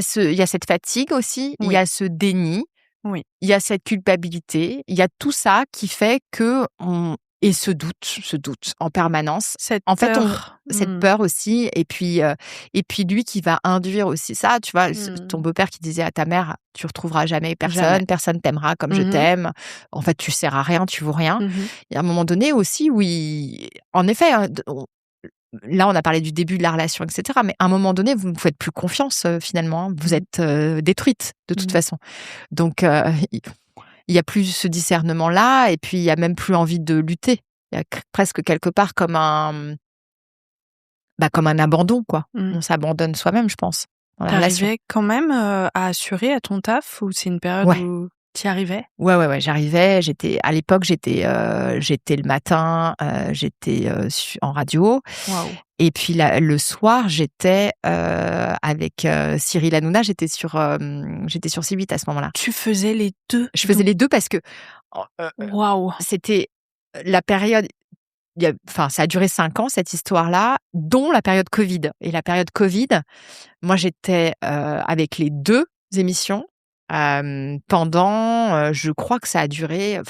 cette fatigue aussi, il y a ce déni, il y a cette culpabilité, il y a tout ça qui fait que et ce doute en permanence. Cette peur aussi, et puis lui qui va induire aussi ça, tu vois, ton beau-père qui disait à ta mère, tu retrouveras jamais personne t'aimera comme je t'aime. En fait, tu sers à rien, tu vaux rien. Il y a un moment donné aussi où en effet, là, on a parlé du début de la relation, etc. Mais à un moment donné, vous ne faites plus confiance, finalement. Vous êtes détruite, de toute façon. Donc, il n'y a plus ce discernement-là. Et puis, il n'y a même plus envie de lutter. Il y a presque quelque part comme un abandon, quoi. On s'abandonne soi-même, je pense, dans la relation. T'arrivais quand même à assurer à ton taf, ou c'est une période où t'y arrivais? Ouais, j'arrivais. À l'époque, j'étais le matin, j'étais en radio. Waouh. Et puis le soir, j'étais avec Cyril Hanouna. J'étais sur C8 à ce moment-là. Tu faisais les deux? Je faisais les deux parce que waouh, c'était la période. Ça a duré 5 ans, cette histoire-là, dont la période Covid. Et la période Covid, moi, j'étais avec les deux émissions. Pendant, je crois que ça a duré,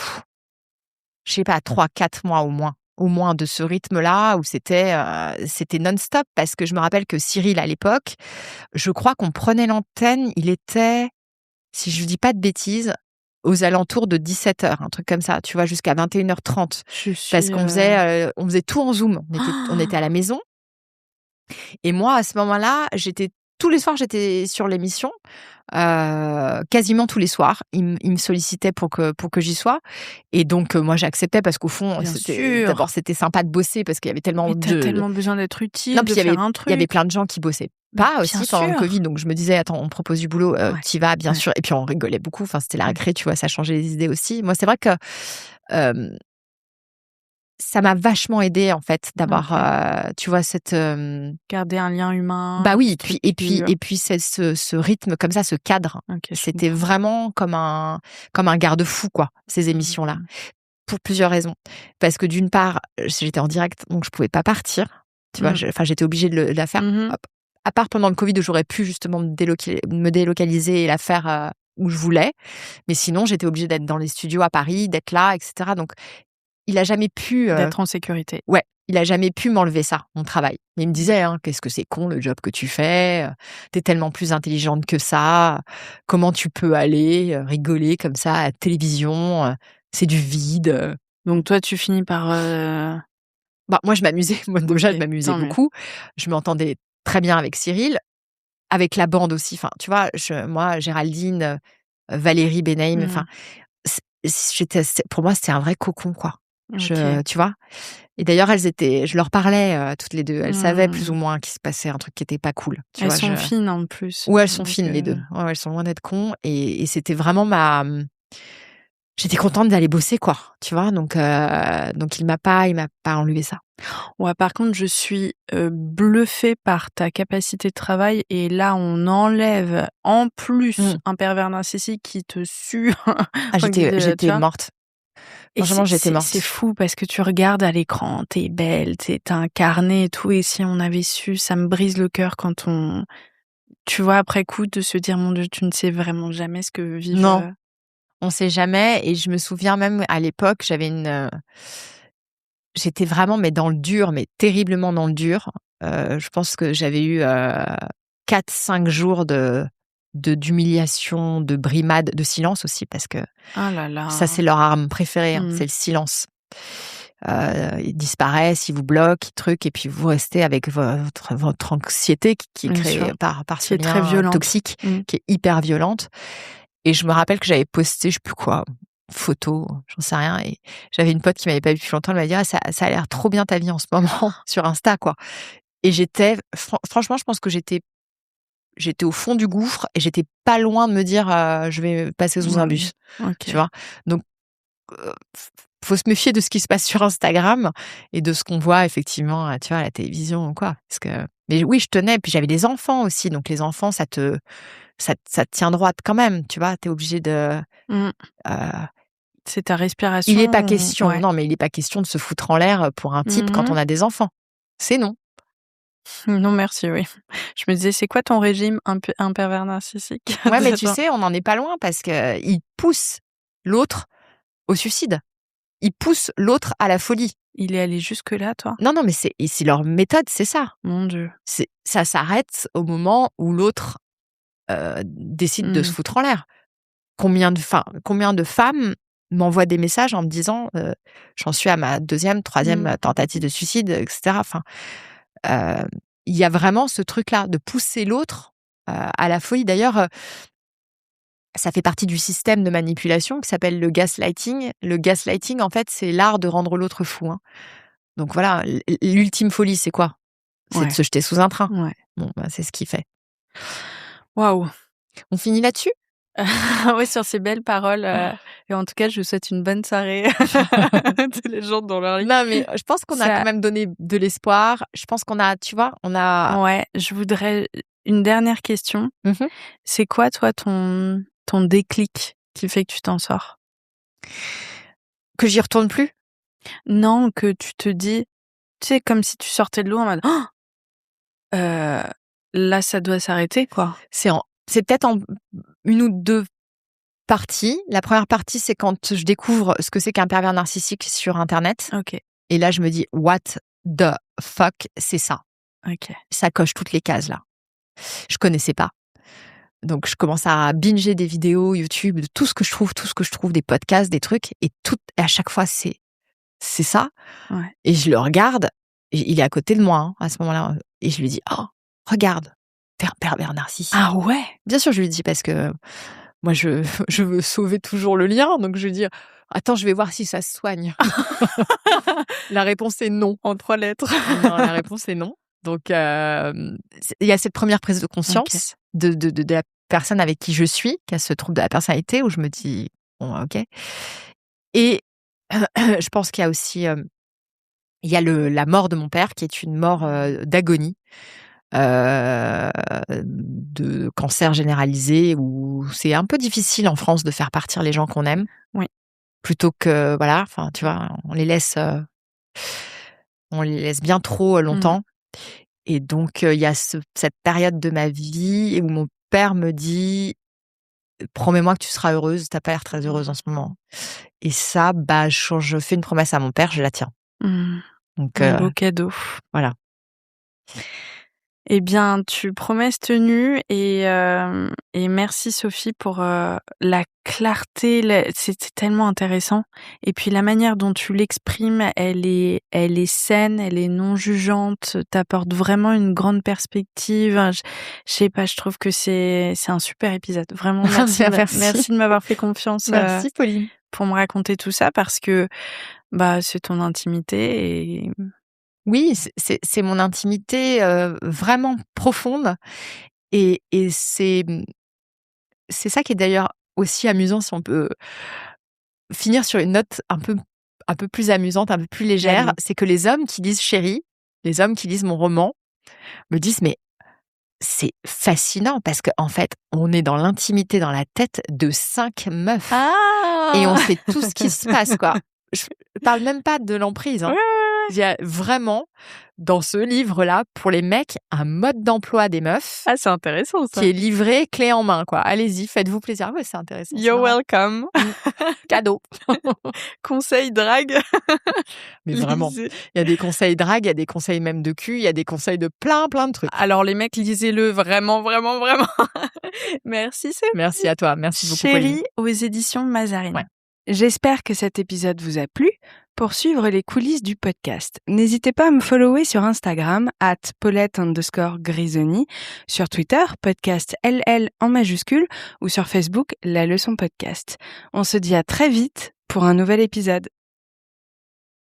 je sais pas, 3-4 mois au moins de ce rythme-là, où c'était non-stop, parce que je me rappelle que Cyril, à l'époque, je crois qu'on prenait l'antenne, il était, si je ne dis pas de bêtises, aux alentours de 17h, un truc comme ça, tu vois, jusqu'à 21h30. Parce qu'on faisait tout en Zoom. On était à la maison. Et moi, à ce moment-là, tous les soirs, j'étais sur l'émission, quasiment tous les soirs. Il me sollicitait pour que j'y sois. Et donc, moi, j'acceptais parce qu'au fond, d'abord, c'était sympa de bosser parce qu'il y avait tellement t'as tellement besoin d'être utile, non, de faire un truc. Il y avait plein de gens qui bossaient pas aussi pendant le Covid. Donc, je me disais, attends, on me propose du boulot, t'y vas, bien sûr. Et puis, on rigolait beaucoup. Enfin, c'était la récré, tu vois, ça changeait les idées aussi. Moi, c'est vrai que ça m'a vachement aidée, en fait, d'avoir, tu vois, cette garder un lien humain. Bah oui, et puis c'est ce rythme comme ça, ce cadre. C'était vraiment comme un garde-fou, quoi, ces émissions-là. Pour plusieurs raisons. Parce que d'une part, j'étais en direct, donc je pouvais pas partir. Tu vois, j'étais obligée de la faire. À part pendant le Covid, où j'aurais pu justement me délocaliser et la faire où je voulais. Mais sinon, j'étais obligée d'être dans les studios à Paris, d'être là, etc. Donc, il a jamais pu d'être en sécurité. Ouais, il a jamais pu m'enlever ça, mon travail. Mais il me disait, qu'est-ce que c'est con le job que tu fais, t'es tellement plus intelligente que ça, comment tu peux aller rigoler comme ça à la télévision, c'est du vide. Donc toi, tu finis par moi, je m'amusais. Moi, déjà, je m'amusais beaucoup. Je m'entendais très bien avec Cyril, avec la bande aussi. Enfin, tu vois, moi, Géraldine, Valérie Benaïm, enfin, pour moi, c'était un vrai cocon, quoi. Tu vois. Et d'ailleurs, je leur parlais toutes les deux. Elles savaient plus ou moins qu'il se passait un truc qui était pas cool. Elles sont fines en plus. Ouais, elles sont fines les deux. Ouais, elles sont loin d'être cons. Et c'était vraiment j'étais contente d'aller bosser, quoi. Tu vois, donc il m'a pas enlevé ça. Ouais, par contre, je suis bluffée par ta capacité de travail et là, on enlève en plus un pervers narcissique qui te sue. J'étais morte. Franchement, j'étais morte. C'est fou parce que tu regardes à l'écran, t'es belle, t'as un carnet et tout, et si on avait su, ça me brise le cœur quand tu vois, après coup, de se dire, mon Dieu, tu ne sais vraiment jamais ce que vivent... Non, on sait jamais. Et je me souviens même, à l'époque, j'étais vraiment, mais dans le dur, mais terriblement dans le dur. Je pense que j'avais eu 4-5 jours d'humiliation, de brimade, de silence aussi, parce que ça, c'est leur arme préférée, c'est le silence. Ils disparaissent, ils vous bloquent, et puis vous restez avec votre anxiété qui est créée par ce lien très violente. Toxique, qui est hyper violente. Et je me rappelle que j'avais posté, je sais plus quoi, photo, j'en sais rien, et j'avais une pote qui m'avait pas vue depuis longtemps, elle m'a dit ça a l'air trop bien ta vie en ce moment sur Insta, quoi. Et franchement, je pense que j'étais au fond du gouffre et j'étais pas loin de me dire je vais passer sous un bus. Tu vois. Donc faut se méfier de ce qui se passe sur Instagram et de ce qu'on voit effectivement, tu vois, à la télévision ou quoi. Mais oui, je tenais, puis j'avais des enfants aussi, donc les enfants, ça te tient droite quand même, tu vois. T'es obligé de. C'est ta respiration. Il est pas question, non, mais il est pas question de se foutre en l'air pour un type quand on a des enfants. C'est non. Non, merci, oui. Je me disais, c'est quoi ton régime un pervers narcissique? Ouais, mais tu sais, on n'en est pas loin parce qu'il pousse l'autre au suicide. Il pousse l'autre à la folie. Il est allé jusque-là, toi? Non, mais c'est leur méthode, c'est ça. Mon Dieu. Ça s'arrête au moment où l'autre décide de se foutre en l'air. Combien de femmes m'envoient des messages en me disant j'en suis à ma 2e, 3e tentative de suicide, etc. Enfin, il y a vraiment ce truc-là de pousser l'autre à la folie. D'ailleurs, ça fait partie du système de manipulation qui s'appelle le gaslighting. Le gaslighting, en fait, c'est l'art de rendre l'autre fou. Donc voilà, l'ultime folie, c'est quoi? C'est de se jeter sous un train. Ouais. Bon, c'est ce qu'il fait. Waouh. On finit là-dessus? Oui, sur ces belles paroles. Et en tout cas, je vous souhaite une bonne soirée. Tous les gens dans leur lit. Non, mais je pense qu'on a quand même donné de l'espoir. Je pense qu'on a, tu vois, Ouais, je voudrais une dernière question. C'est quoi, toi, ton déclic qui fait que tu t'en sors? Que j'y retourne plus? Non, que tu te dis, tu sais, comme si tu sortais de l'eau en mode là, ça doit s'arrêter, quoi. C'est peut-être en 1 ou 2 parties. La première partie, c'est quand je découvre ce que c'est qu'un pervers narcissique sur Internet. Ok. Et là, je me dis, what the fuck, c'est ça. Ok. Ça coche toutes les cases, là. Je connaissais pas. Donc, je commence à binger des vidéos YouTube, de tout ce que je trouve, des podcasts, des trucs. Et à chaque fois, c'est ça. Ouais. Et je le regarde. Et il est à côté de moi, à ce moment-là. Et je lui dis, oh, regarde, t'es un pervers narcissique. Ah ouais? Bien sûr, je lui dis parce que moi, je veux sauver toujours le lien. Donc, je lui dis, attends, je vais voir si ça se soigne. La réponse est non. En 3 lettres. Non, la réponse est non. Donc, il y a cette première prise de conscience de la personne avec qui je suis, qui a ce trouble de la personnalité, où je me dis, bon, ok. Et je pense qu'il y a aussi il y a la mort de mon père, qui est une mort d'agonie, de cancer généralisé, où c'est un peu difficile en France de faire partir les gens qu'on aime. Oui. Plutôt que, voilà, enfin, tu vois, on les laisse bien trop longtemps. Et donc, il y a cette période de ma vie où mon père me dit « Promets-moi que tu seras heureuse, t'as pas l'air très heureuse en ce moment. » Et ça, je fais une promesse à mon père, je la tiens. Donc, un beau cadeau. Voilà. Eh bien, promesse tenue et merci Sophie pour la clarté. C'est tellement intéressant. Et puis la manière dont tu l'exprimes, elle est saine, elle est non jugeante. T'apportes vraiment une grande perspective. Je sais pas, je trouve que c'est un super épisode. Vraiment, merci de m'avoir fait confiance. Merci Pauline. Pour me raconter tout ça parce que C'est ton intimité et... Oui, c'est mon intimité vraiment profonde et c'est ça qui est d'ailleurs aussi amusant, si on peut finir sur une note un peu plus amusante, un peu plus légère, c'est que les hommes qui lisent Chérie, les hommes qui lisent mon roman, me disent: «Mais c'est fascinant parce qu'en fait, on est dans l'intimité, dans la tête de 5 meufs et on sait tout ce qui se passe, quoi». Je parle même pas de l'emprise, hein. Il y a vraiment, dans ce livre-là, pour les mecs, un mode d'emploi des meufs. Ah, c'est intéressant, ça. Qui est livré clé en main, quoi. Allez-y, faites-vous plaisir. Ouais, c'est intéressant. You're welcome. Cadeau. Conseil drague. Mais vraiment, il y a des conseils drague, il y a des conseils même de cul, il y a des conseils de plein de trucs. Alors les mecs, lisez-le vraiment, vraiment, vraiment. Merci Sophie. Merci à toi, merci beaucoup. Chérie aux éditions Mazarine. Ouais. J'espère que cet épisode vous a plu. Pour suivre les coulisses du podcast, n'hésitez pas à me follower sur Instagram @Paulette_Grisoni, sur Twitter, podcast LL en majuscule, ou sur Facebook, La Leçon Podcast. On se dit à très vite pour un nouvel épisode.